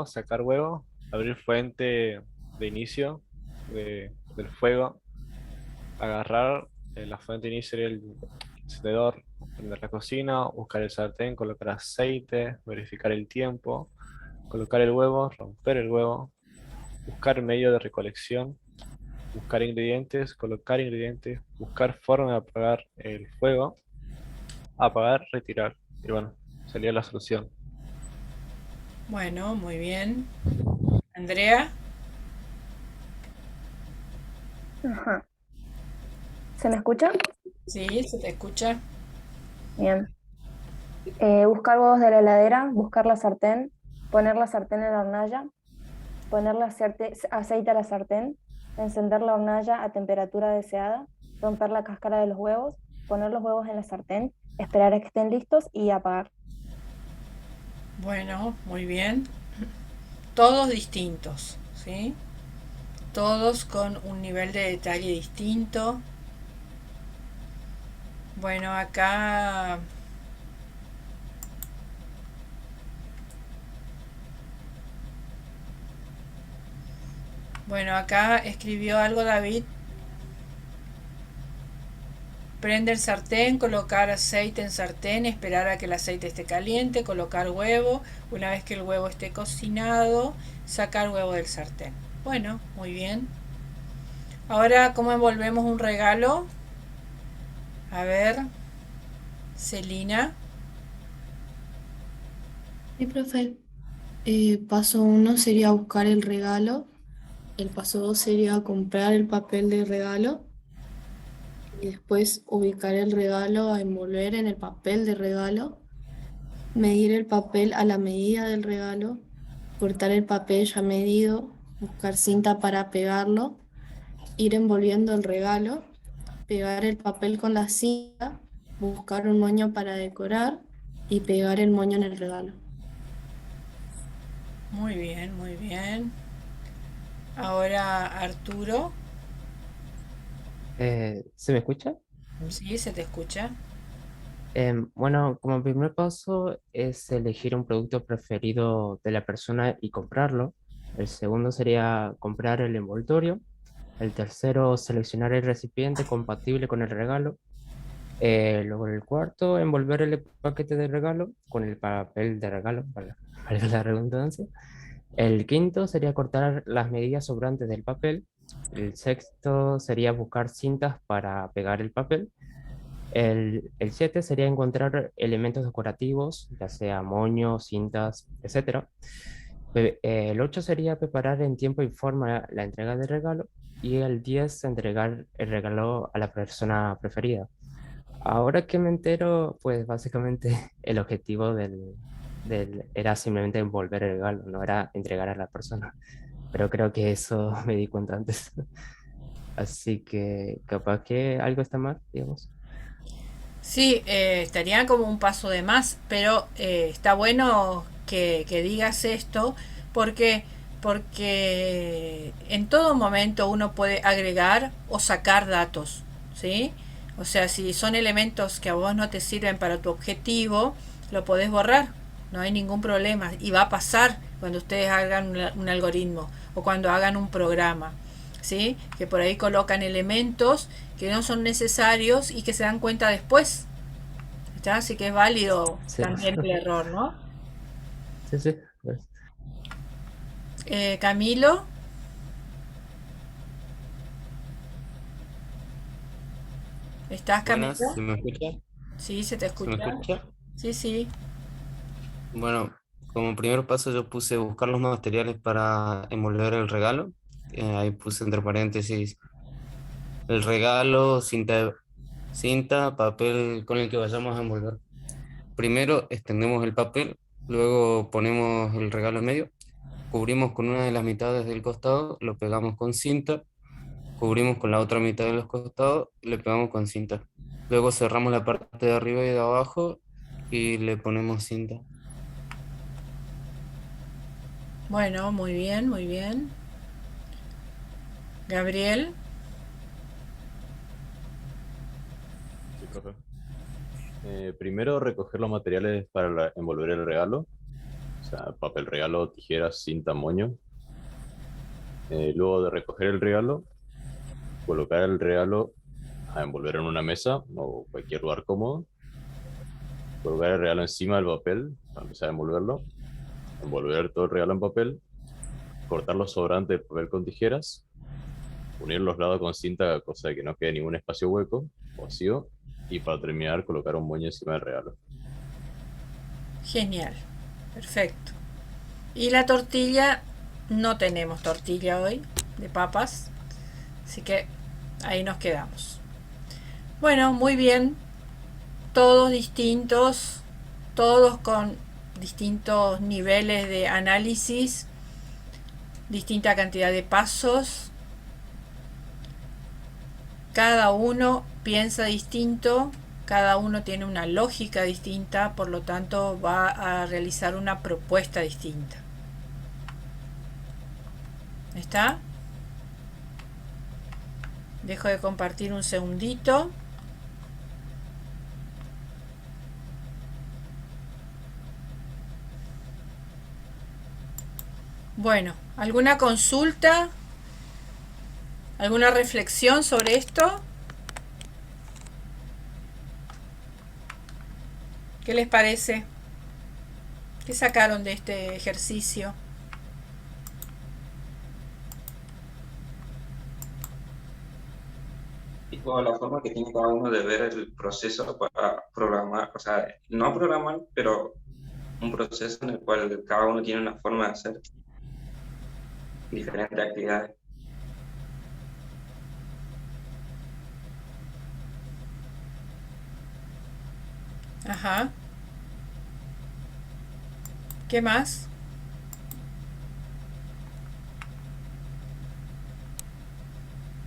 Sacar huevo, abrir fuente de inicio del fuego, agarrar la fuente de inicio del encendedor, prender la cocina, buscar el sartén, colocar aceite, verificar el tiempo, colocar el huevo, romper el huevo, buscar medio de recolección, buscar ingredientes, colocar ingredientes, buscar forma de apagar el fuego, apagar, retirar. Y bueno, sería la solución. Bueno, muy bien. Andrea. Ajá. ¿Se me escucha? Sí, se te escucha. Bien. Buscar huevos de la heladera, buscar la sartén, poner la sartén en la hornalla, ponerle aceite a la sartén, encender la hornalla a temperatura deseada, romper la cáscara de los huevos, poner los huevos en la sartén, esperar a que estén listos y apagar. Bueno, muy bien. Todos distintos, ¿sí? Todos con un nivel de detalle distinto. Bueno, acá... Bueno, acá escribió algo David. Prender sartén, colocar aceite en sartén, esperar a que el aceite esté caliente, colocar huevo. Una vez que el huevo esté cocinado, sacar huevo del sartén. Bueno, muy bien. Ahora, ¿cómo envolvemos un regalo? A ver, Celina. Sí, profe. Paso 1 sería buscar el regalo. El paso 2 sería comprar el papel de regalo. Y después ubicar el regalo a envolver en el papel de regalo. Medir el papel a la medida del regalo. Cortar el papel ya medido. Buscar cinta para pegarlo. Ir envolviendo el regalo. Pegar el papel con la cinta. Buscar un moño para decorar. Y pegar el moño en el regalo. Muy bien, muy bien. Ahora Arturo. ¿Se me escucha? Sí, se te escucha. Bueno, como primer paso es elegir un producto preferido de la persona y comprarlo. El segundo sería comprar el envoltorio. El tercero, seleccionar el recipiente compatible con el regalo. Luego el cuarto, envolver el paquete de regalo con el papel de regalo, para la redundancia. El quinto sería cortar las medidas sobrantes del papel. El sexto sería buscar cintas para pegar el papel. El 7 sería encontrar elementos decorativos, ya sea moños, cintas, etc. El 8 sería preparar en tiempo y forma la entrega del regalo. Y el 10, entregar el regalo a la persona preferida. Ahora que me entero, pues básicamente el objetivo era simplemente envolver el regalo, no era entregar a la persona. Pero creo que eso me di cuenta antes. Así que capaz que algo está mal, digamos. Sí, estaría como un paso de más, pero está bueno que digas esto porque, porque en todo momento uno puede agregar o sacar datos, ¿sí? O sea, si son elementos que a vos no te sirven para tu objetivo, lo podés borrar, no hay ningún problema. Y va a pasar cuando ustedes hagan un algoritmo o cuando hagan un programa. ¿Sí? Que por ahí colocan elementos que no son necesarios y que se dan cuenta después. ¿Está? Así que es válido Sí, también el error, ¿no? sí, sí. Pues. Camilo, ¿estás Camilo? Buenas, ¿se me escucha? Sí, se te ¿Se me escucha. escucha? Sí, sí. Bueno, como primer paso yo puse buscar los materiales para envolver el regalo. Ahí puse entre paréntesis el regalo, cinta, papel con el que vayamos a envolver. Primero extendemos el papel, luego ponemos el regalo en medio, cubrimos con una de las mitades del costado, lo pegamos con cinta, cubrimos con la otra mitad de los costados y le pegamos con cinta. Luego cerramos la parte de arriba y de abajo y le ponemos cinta. Bueno, muy bien, muy bien. Gabriel, Sí, profe. Primero recoger los materiales para envolver el regalo, o sea, papel regalo, tijeras, cinta, moño. Luego de recoger el regalo, colocar el regalo a envolver en una mesa o cualquier lugar cómodo. Colocar el regalo encima del papel para empezar a envolverlo. Envolver todo el regalo en papel. Cortar los sobrantes de papel con tijeras. Unir los lados con cinta, cosa de que no quede ningún espacio hueco, vacío. Y para terminar, colocar un moño encima del regalo. genial. Perfecto. Y la tortilla, no tenemos tortilla hoy de papas, así que ahí nos quedamos. Bueno, muy bien. Todos distintos, todos con distintos niveles de análisis, distinta cantidad de pasos. Cada uno piensa distinto, cada uno tiene una lógica distinta, por lo tanto va a realizar una propuesta distinta. ¿Está? Dejo de compartir un segundito. Bueno, ¿alguna consulta? ¿Alguna reflexión sobre esto? ¿Qué les parece? ¿Qué sacaron de este ejercicio? Tipo, la forma que tiene cada uno de ver el proceso para programar, o sea, no programar, pero un proceso en el cual cada uno tiene una forma de hacer diferentes actividades. Ajá. ¿Qué más?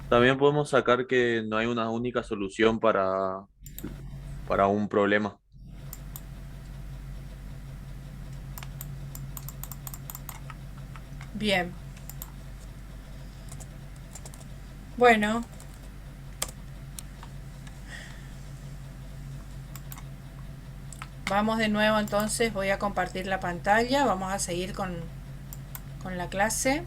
También podemos sacar que no hay una única solución para un problema. Bien. Bueno, Vamos de nuevo entonces, voy a compartir la pantalla, vamos a seguir con la clase.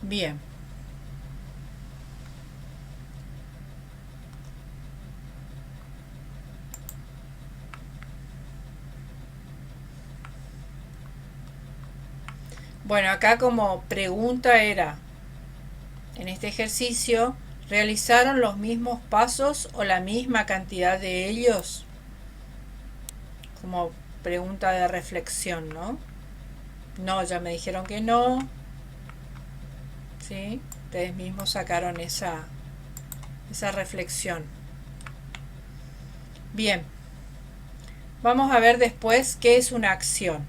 Bien. Bueno, acá como pregunta era, en este ejercicio, ¿realizaron los mismos pasos o la misma cantidad de ellos? Como pregunta de reflexión, ¿no? No, ya me dijeron que no. ¿Sí? Ustedes mismos sacaron esa reflexión. Bien. Vamos a ver después qué es una acción.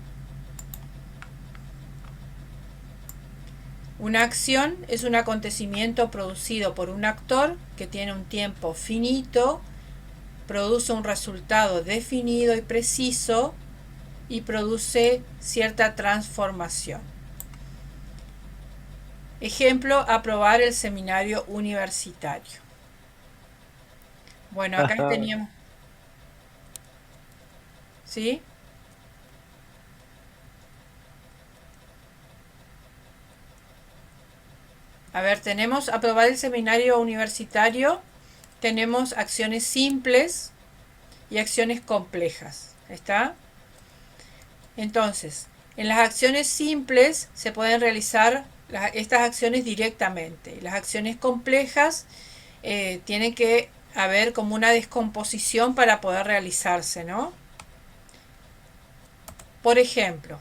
Una acción es un acontecimiento producido por un actor que tiene un tiempo finito, produce un resultado definido y preciso y produce cierta transformación. Ejemplo, aprobar el seminario universitario. Bueno, acá teníamos... ¿Sí? A ver, tenemos aprobar el seminario universitario, tenemos acciones simples y acciones complejas. ¿Está? Entonces, en las acciones simples se pueden realizar estas acciones directamente. Las acciones complejas tienen que haber como una descomposición para poder realizarse, ¿no? Por ejemplo,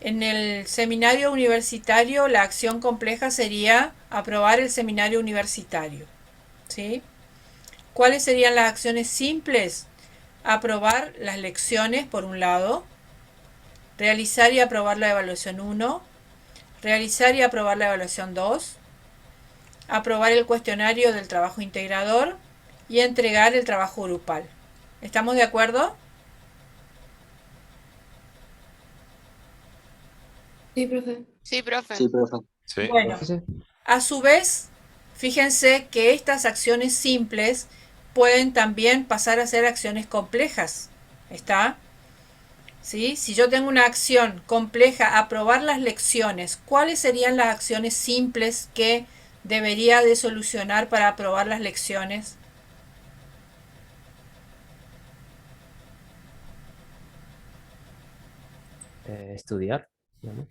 en el seminario universitario la acción compleja sería aprobar el seminario universitario. ¿Sí? ¿Cuáles serían las acciones simples? Aprobar las lecciones por un lado, realizar y aprobar la evaluación 1, realizar y aprobar la evaluación 2, aprobar el cuestionario del trabajo integrador y entregar el trabajo grupal. ¿Estamos de acuerdo? Sí, profe. Sí, profe. Sí, profe. Sí. Bueno, a su vez, fíjense que estas acciones simples pueden también pasar a ser acciones complejas. ¿Está? ¿Sí? Si yo tengo una acción compleja, aprobar las lecciones, ¿cuáles serían las acciones simples que debería de solucionar para aprobar las lecciones? Estudiar. ¿No?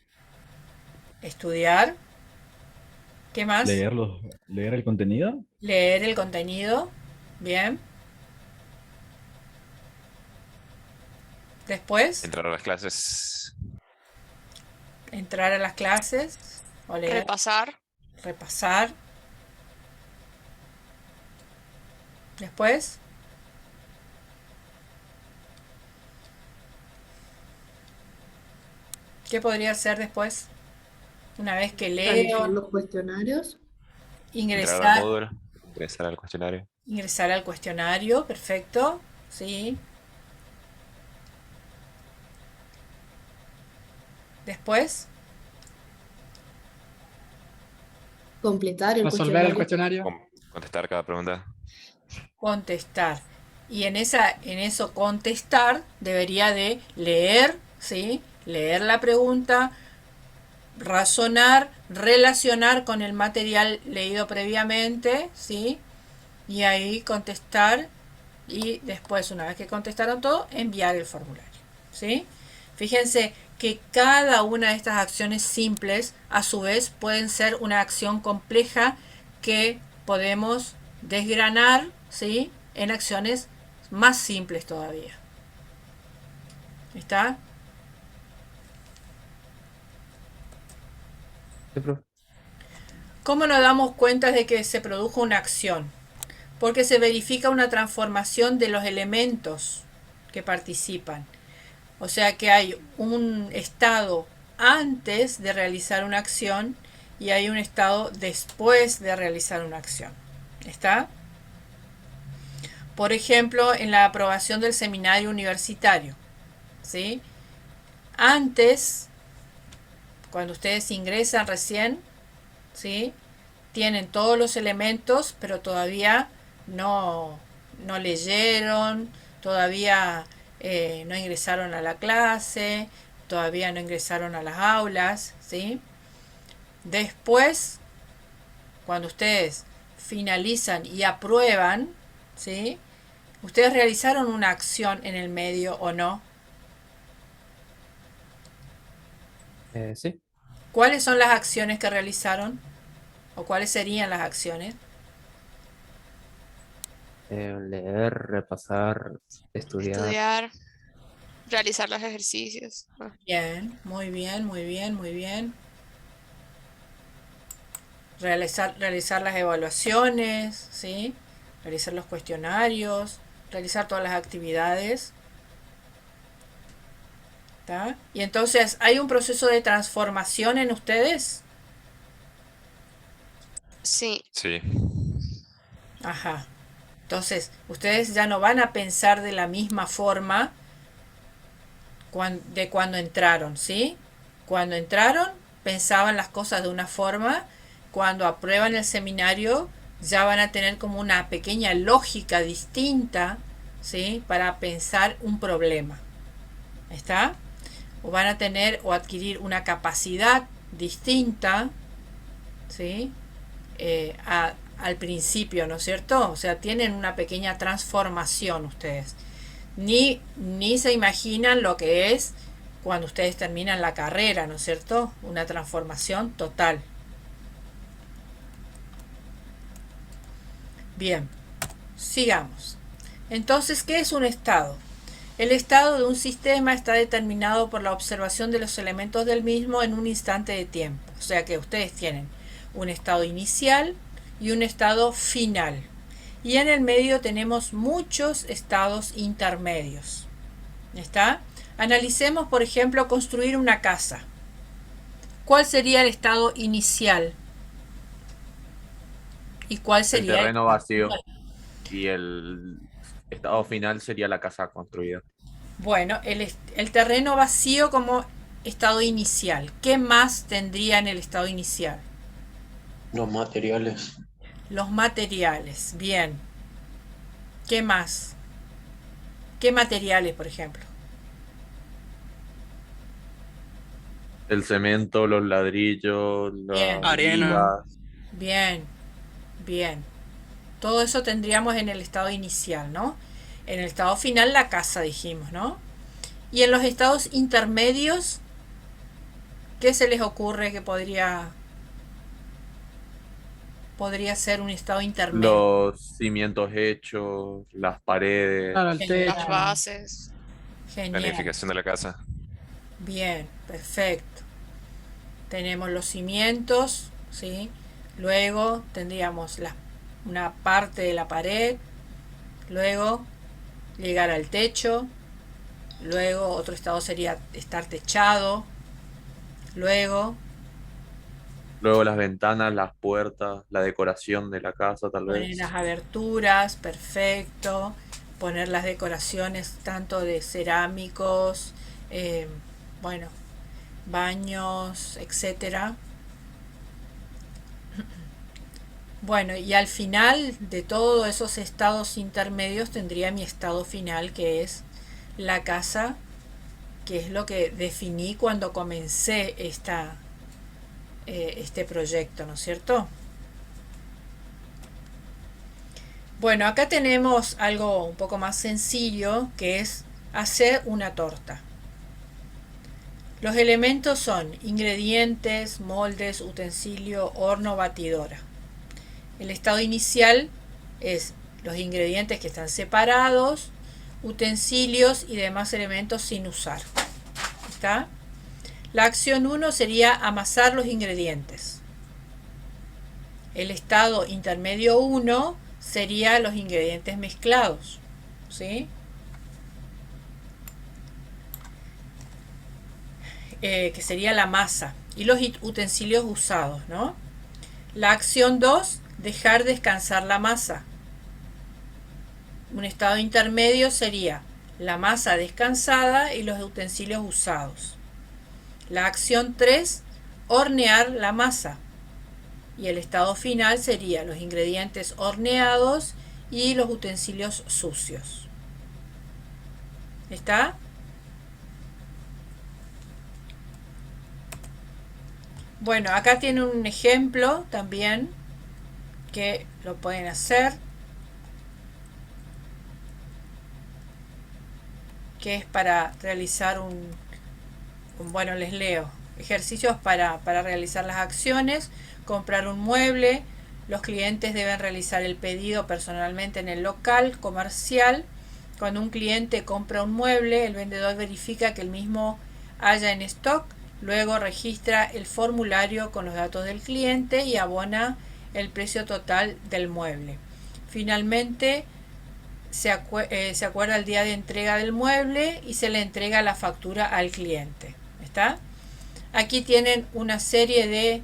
Estudiar. ¿Qué más? ¿Leer el contenido? Leer el contenido. Bien. Después, Entrar a las clases. entrar a las clases o leer. Repasar. Repasar. Después, ¿qué podría hacer después? Una vez que Realizar leo, los cuestionarios. Entrar al ingresar, módulo. Ingresar al cuestionario. ingresar al cuestionario, perfecto, sí. Después, Completar el Resolver el cuestionario. cuestionario. Contestar cada pregunta. contestar. Y en eso contestar debería de leer, ¿sí? Leer la pregunta, razonar, relacionar con el material leído previamente, ¿sí? Y ahí contestar y después, una vez que contestaron todo, enviar el formulario, ¿sí? Fíjense que cada una de estas acciones simples, a su vez, pueden ser una acción compleja que podemos desgranar, ¿sí? En acciones más simples todavía. ¿Está? Sí, profe. ¿Cómo nos damos cuenta de que se produjo una acción? Porque se verifica una transformación de los elementos que participan. O sea que hay un estado antes de realizar una acción y hay un estado después de realizar una acción. ¿Está? Por ejemplo, en la aprobación del seminario universitario. ¿Sí? Antes, cuando ustedes ingresan recién, ¿sí? Tienen todos los elementos, pero todavía no leyeron, todavía no ingresaron a la clase, todavía no ingresaron a las aulas, ¿sí? Después, cuando ustedes finalizan y aprueban, ¿sí? ¿Ustedes realizaron una acción en el medio o no? Sí. ¿Cuáles son las acciones que realizaron? ¿O cuáles serían las acciones? Leer, repasar, estudiar. Estudiar, realizar los ejercicios. Bien, muy bien, muy bien, muy bien. Realizar las evaluaciones, ¿sí? Realizar los cuestionarios, realizar todas las actividades. ¿Tá? Y entonces, ¿hay un proceso de transformación en ustedes? Sí. Sí. Ajá. Entonces, ustedes ya no van a pensar de la misma forma de cuando entraron, ¿sí? Cuando entraron, pensaban las cosas de una forma. Cuando aprueban el seminario, ya van a tener como una pequeña lógica distinta, ¿sí? Para pensar un problema. ¿Está? O van a tener o adquirir una capacidad distinta, ¿sí? Al principio, ¿no es cierto? O sea, tienen una pequeña transformación ustedes. Ni se imaginan lo que es cuando ustedes terminan la carrera, ¿no es cierto? Una transformación total. Bien, sigamos. Entonces, ¿qué es un estado? El estado de un sistema está determinado por la observación de los elementos del mismo en un instante de tiempo. O sea que ustedes tienen un estado inicial y un estado final. Y en el medio tenemos muchos estados intermedios. ¿Está? Analicemos, por ejemplo, construir una casa. ¿Cuál sería el estado inicial? ¿Y cuál sería el terreno vacío? Y el estado final sería la casa construida. Bueno, el terreno vacío como estado inicial. ¿Qué más tendría en el estado inicial? Los materiales. Los materiales, bien. ¿Qué más? ¿Qué materiales, por ejemplo? El cemento, los ladrillos, Bien. las Arena. vigas. Bien, bien. Todo eso tendríamos en el estado inicial, ¿no? En el estado final la casa, dijimos, ¿no? Y en los estados intermedios, ¿qué se les ocurre que podría ser un estado intermedio? Los cimientos hechos, las paredes. Claro, el Genial. Las bases. Genial. Planificación de la casa. Bien, perfecto. Tenemos los cimientos, ¿sí? Luego tendríamos una parte de la pared, luego llegar al techo, luego otro estado sería estar techado, luego Luego las ventanas, las puertas, la decoración de la casa, tal poner vez. las aberturas, perfecto, poner las decoraciones tanto de cerámicos, bueno, baños, etcétera. Bueno, y al final de todos esos estados intermedios tendría mi estado final, que es la casa, que es lo que definí cuando comencé este proyecto, ¿no es cierto? Bueno, acá tenemos algo un poco más sencillo, que es hacer una torta. Los elementos son ingredientes, moldes, utensilio, horno, batidora. El estado inicial es los ingredientes que están separados, utensilios y demás elementos sin usar. ¿Está? La acción 1 sería amasar los ingredientes. El estado intermedio 1 sería los ingredientes mezclados. ¿Sí? Que sería la masa y los utensilios usados, ¿no? La acción 2, dejar descansar la masa. Un estado intermedio sería la masa descansada y los utensilios usados. La acción 3, hornear la masa. Y el estado final sería los ingredientes horneados y los utensilios sucios. ¿Está? Bueno, acá tiene un ejemplo también que lo pueden hacer, que es para realizar bueno, les leo, ejercicios para realizar las acciones, comprar un mueble, los clientes deben realizar el pedido personalmente en el local comercial. Cuando un cliente compra un mueble, el vendedor verifica que el mismo haya en stock, luego registra el formulario con los datos del cliente y abona el precio total del mueble. Finalmente, se acuerda el día de entrega del mueble y se le entrega la factura al cliente. ¿Está? Aquí tienen una serie de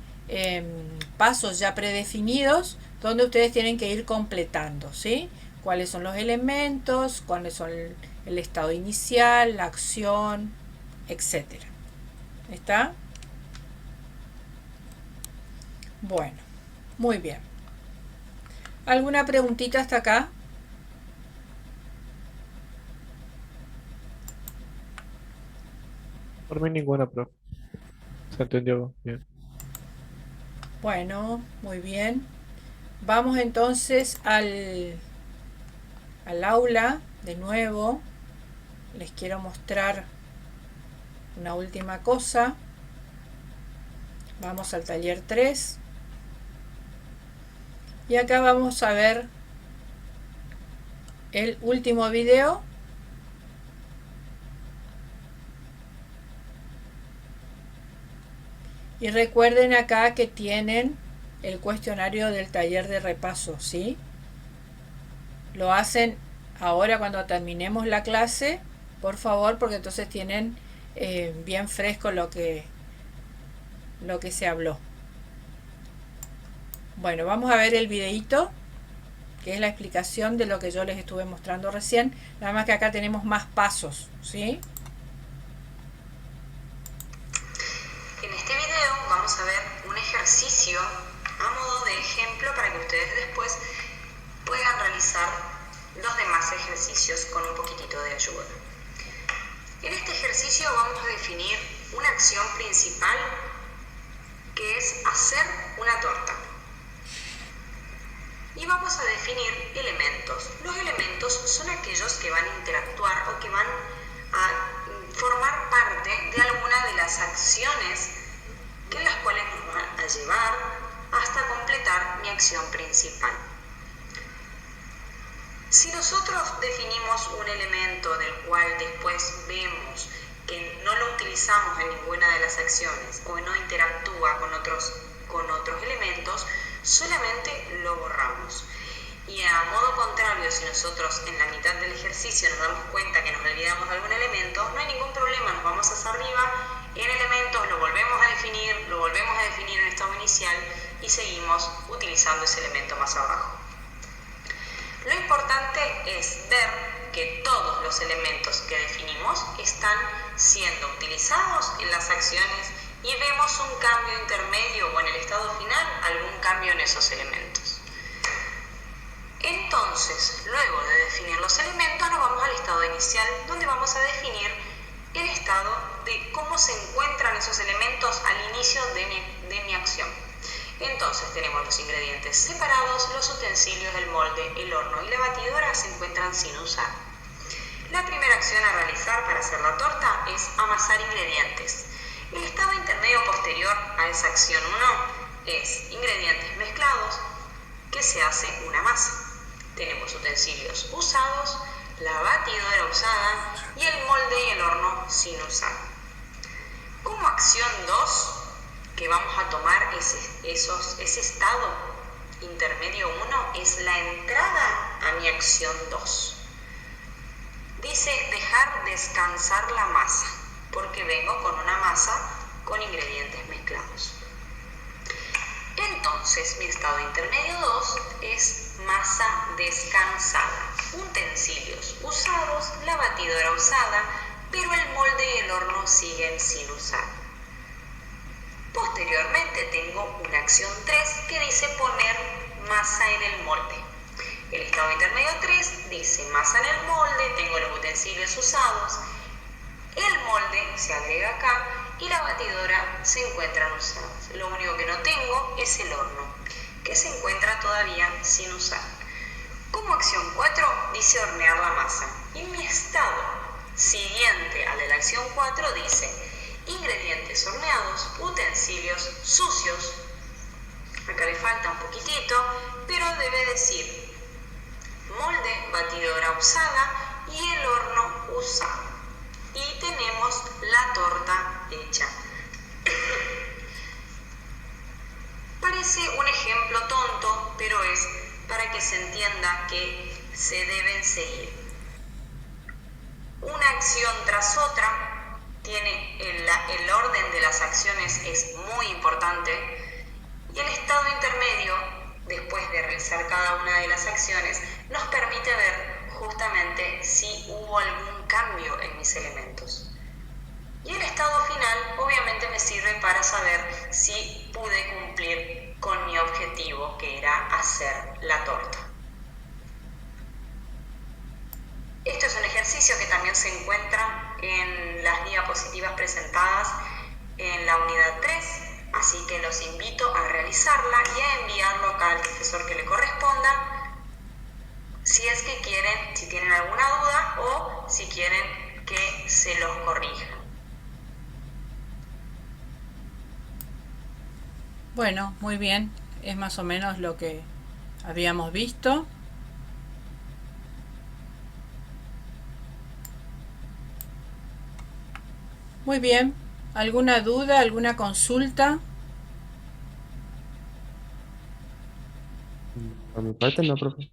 pasos ya predefinidos donde ustedes tienen que ir completando, ¿sí? Cuáles son los elementos, cuáles son el estado inicial, la acción, etcétera. ¿Está? Bueno, muy bien. ¿Alguna preguntita hasta acá? Por mí ninguna, profe. Se entendió bien. Bueno, muy bien. Vamos entonces al aula de nuevo. Les quiero mostrar una última cosa. Vamos al taller 3. Y acá vamos a ver el último video. Y recuerden acá que tienen el cuestionario del taller de repaso, ¿sí? Lo hacen ahora cuando terminemos la clase, por favor, porque entonces tienen bien fresco lo que se habló. Bueno, vamos a ver el videíto, que es la explicación de lo que yo les estuve mostrando recién, nada más que acá tenemos más pasos, ¿sí? En este video vamos a ver un ejercicio a modo de ejemplo para que ustedes después puedan realizar los demás ejercicios con un poquitito de ayuda. En este ejercicio vamos a definir una acción principal que es hacer una torta. Y vamos a definir elementos. Los elementos son aquellos que van a interactuar o que van a formar parte de alguna de las acciones en las cuales nos van a llevar hasta completar mi acción principal. Si nosotros definimos un elemento del cual después vemos que no lo utilizamos en ninguna de las acciones o no interactúa con otros elementos, solamente lo borramos. Y a modo contrario, si nosotros en la mitad del ejercicio nos damos cuenta que nos olvidamos de algún elemento, no hay ningún problema, nos vamos hacia arriba, en elementos lo volvemos a definir en estado inicial y seguimos utilizando ese elemento más abajo. Lo importante es ver que todos los elementos que definimos están siendo utilizados en las acciones y vemos un cambio intermedio o en el estado final algún cambio en esos elementos. Entonces, luego de definir los elementos, nos vamos al estado inicial, donde vamos a definir el estado de cómo se encuentran esos elementos al inicio de mi acción. Entonces tenemos los ingredientes separados, los utensilios, el molde, el horno y la batidora se encuentran sin usar. La primera acción a realizar para hacer la torta es amasar ingredientes. El estado intermedio posterior a esa acción 1 es ingredientes mezclados, que se hace una masa. Tenemos utensilios usados, la batidora usada y el molde y el horno sin usar. Como acción 2, que vamos a tomar ese estado intermedio 1, es la entrada a mi acción 2. Dice dejar descansar la masa, porque vengo con una masa con ingredientes mezclados. Entonces, mi estado intermedio 2 es masa descansada, utensilios usados, la batidora usada, pero el molde y el horno siguen sin usar. Posteriormente tengo una acción 3 que dice poner masa en el molde. El estado intermedio 3 dice masa en el molde, tengo los utensilios usados, el molde se agrega acá y la batidora se encuentran usadas. Lo único que no tengo es el horno, que se encuentra todavía sin usar. Como acción 4 dice hornear la masa y mi estado siguiente al de la acción 4 dice ingredientes horneados, utensilios sucios. Acá le falta un poquitito, pero debe decir molde, batidora usada y el horno usado. Y tenemos la torta hecha. Parece un ejemplo tonto, pero es para que se entienda que se deben seguir una acción tras otra. Tiene el orden de las acciones es muy importante y el estado intermedio, después de realizar cada una de las acciones, nos permite ver justamente si hubo algún cambio en mis elementos. Y el estado final obviamente me sirve para saber si pude cumplir con mi objetivo, que era hacer la torta. Esto es un ejercicio que también se encuentra en las diapositivas presentadas en la unidad 3, así que los invito a realizarla y a enviarlo acá al profesor que le corresponda, si es que quieren, si tienen alguna duda o si quieren que se los corrija. Bueno, muy bien. Es más o menos lo que habíamos visto. Muy bien. ¿Alguna duda, alguna consulta? Por mi parte no, profe.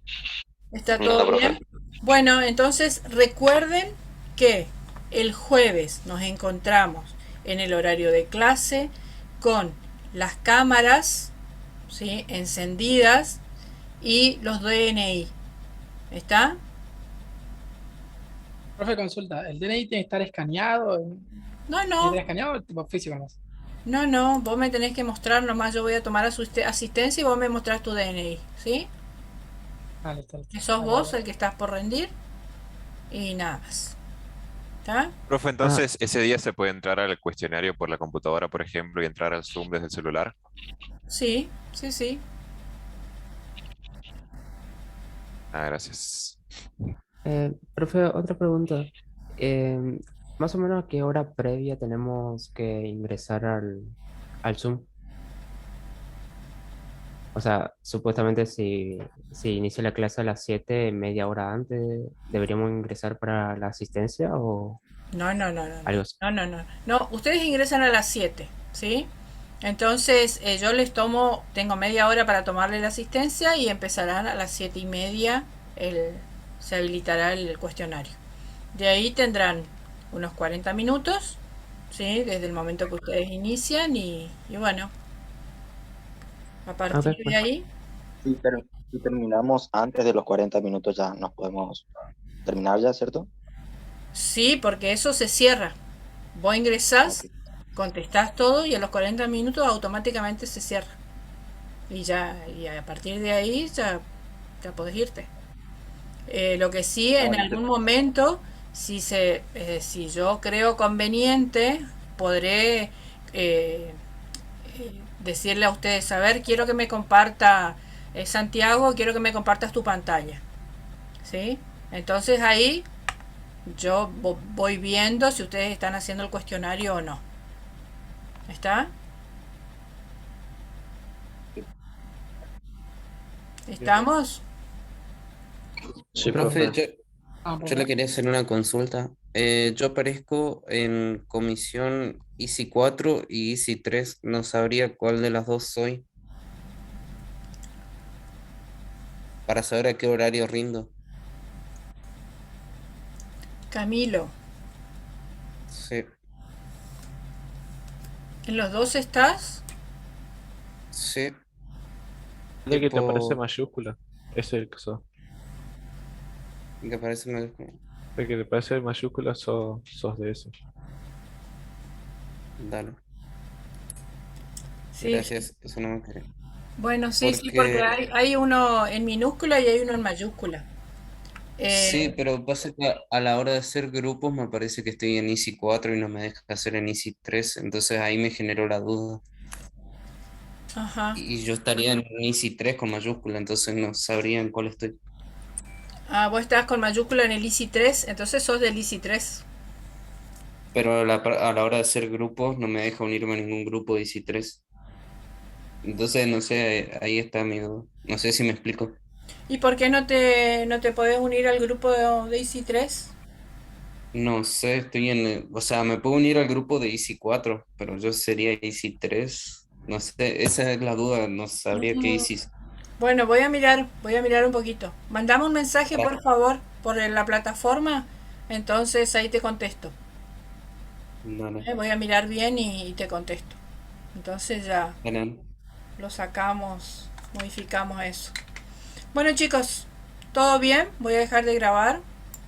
¿Está todo bien? Bueno, entonces recuerden que el jueves nos encontramos en el horario de clase con las cámaras, ¿sí?, encendidas y los DNI. ¿Está? Profe, consulta, ¿el DNI tiene que estar escaneado? No, ¿Tiene que no. estar escaneado o tipo físico más? No, no, vos me tenés que mostrar nomás, yo voy a tomar asistencia y vos me mostrás tu DNI, ¿sí? Ah, listo, listo. Que sos Vale, vos vale. el que estás por rendir y nada más. ¿Está? Profe, entonces, ¿ese día se puede entrar al cuestionario por la computadora, por ejemplo, y entrar al Zoom desde el celular? Sí, sí, sí. Ah, gracias. Profe, otra pregunta. Más o menos a qué hora previa tenemos que ingresar al Zoom. O sea, supuestamente si inicia la clase a las 7, media hora antes, ¿deberíamos ingresar para la asistencia o No, no, no, no, algo así? no, no, no. No, ustedes ingresan a las 7, ¿sí? Entonces yo les tengo media hora para tomarle la asistencia y empezarán a las 7:30, se habilitará el cuestionario. De ahí tendrán unos 40 minutos, ¿sí? Desde el momento que ustedes inician y bueno, a partir de bueno. ahí, Si terminamos antes de los 40 minutos ya nos podemos terminar ya, ¿cierto? sí, porque eso se cierra. Vos ingresás, contestás todo y a los 40 minutos automáticamente se cierra. Y a partir de ahí ya podés irte. Lo que sí, en algún momento, si yo creo conveniente, podré decirle a ustedes, a ver, quiero que me comparta, Santiago, quiero que me compartas tu pantalla. ¿Sí? Entonces ahí yo voy viendo si ustedes están haciendo el cuestionario o no. ¿Está? ¿Estamos? Sí, profe, Ah, yo profe. le quería hacer una consulta. Yo aparezco en comisión ICI 4 y ICI 3. No sabría cuál de las dos soy. Para saber a qué horario rindo. Camilo, Sí, ¿en los dos estás? sí. El que te aparece Tipo, mayúscula. Ese es el que sos. que parece más. El que te parece mayúscula sos de eso. Dale. Sí, Gracias, eso no me quería. bueno, sí, sí, porque Porque hay uno en minúscula y hay uno en mayúscula. sí, Eh, pero pasa que a la hora de hacer grupos me parece que estoy en Easy 4 y no me deja hacer en Easy 3, entonces ahí me generó la duda. ajá. Y yo estaría en Easy 3 con mayúscula, entonces no sabría en cuál estoy. Ah, vos estás con mayúscula en el Easy 3, entonces sos del Easy 3. Pero a la hora de hacer grupos no me deja unirme a ningún grupo de Easy 3. Entonces, no sé, ahí está mi duda. No sé si me explico. ¿Y por qué no te podés unir al grupo de Easy 3? No sé, o sea, me puedo unir al grupo de Easy 4, pero yo sería Easy 3. No sé, esa es la duda, no sabría qué Easy. Bueno, voy a mirar un poquito. Mandame un mensaje, por favor, por la plataforma, entonces ahí te contesto. Dale, Voy a mirar bien y te contesto. Entonces ya dale. lo sacamos, modificamos eso. Bueno chicos, todo bien, voy a dejar de grabar.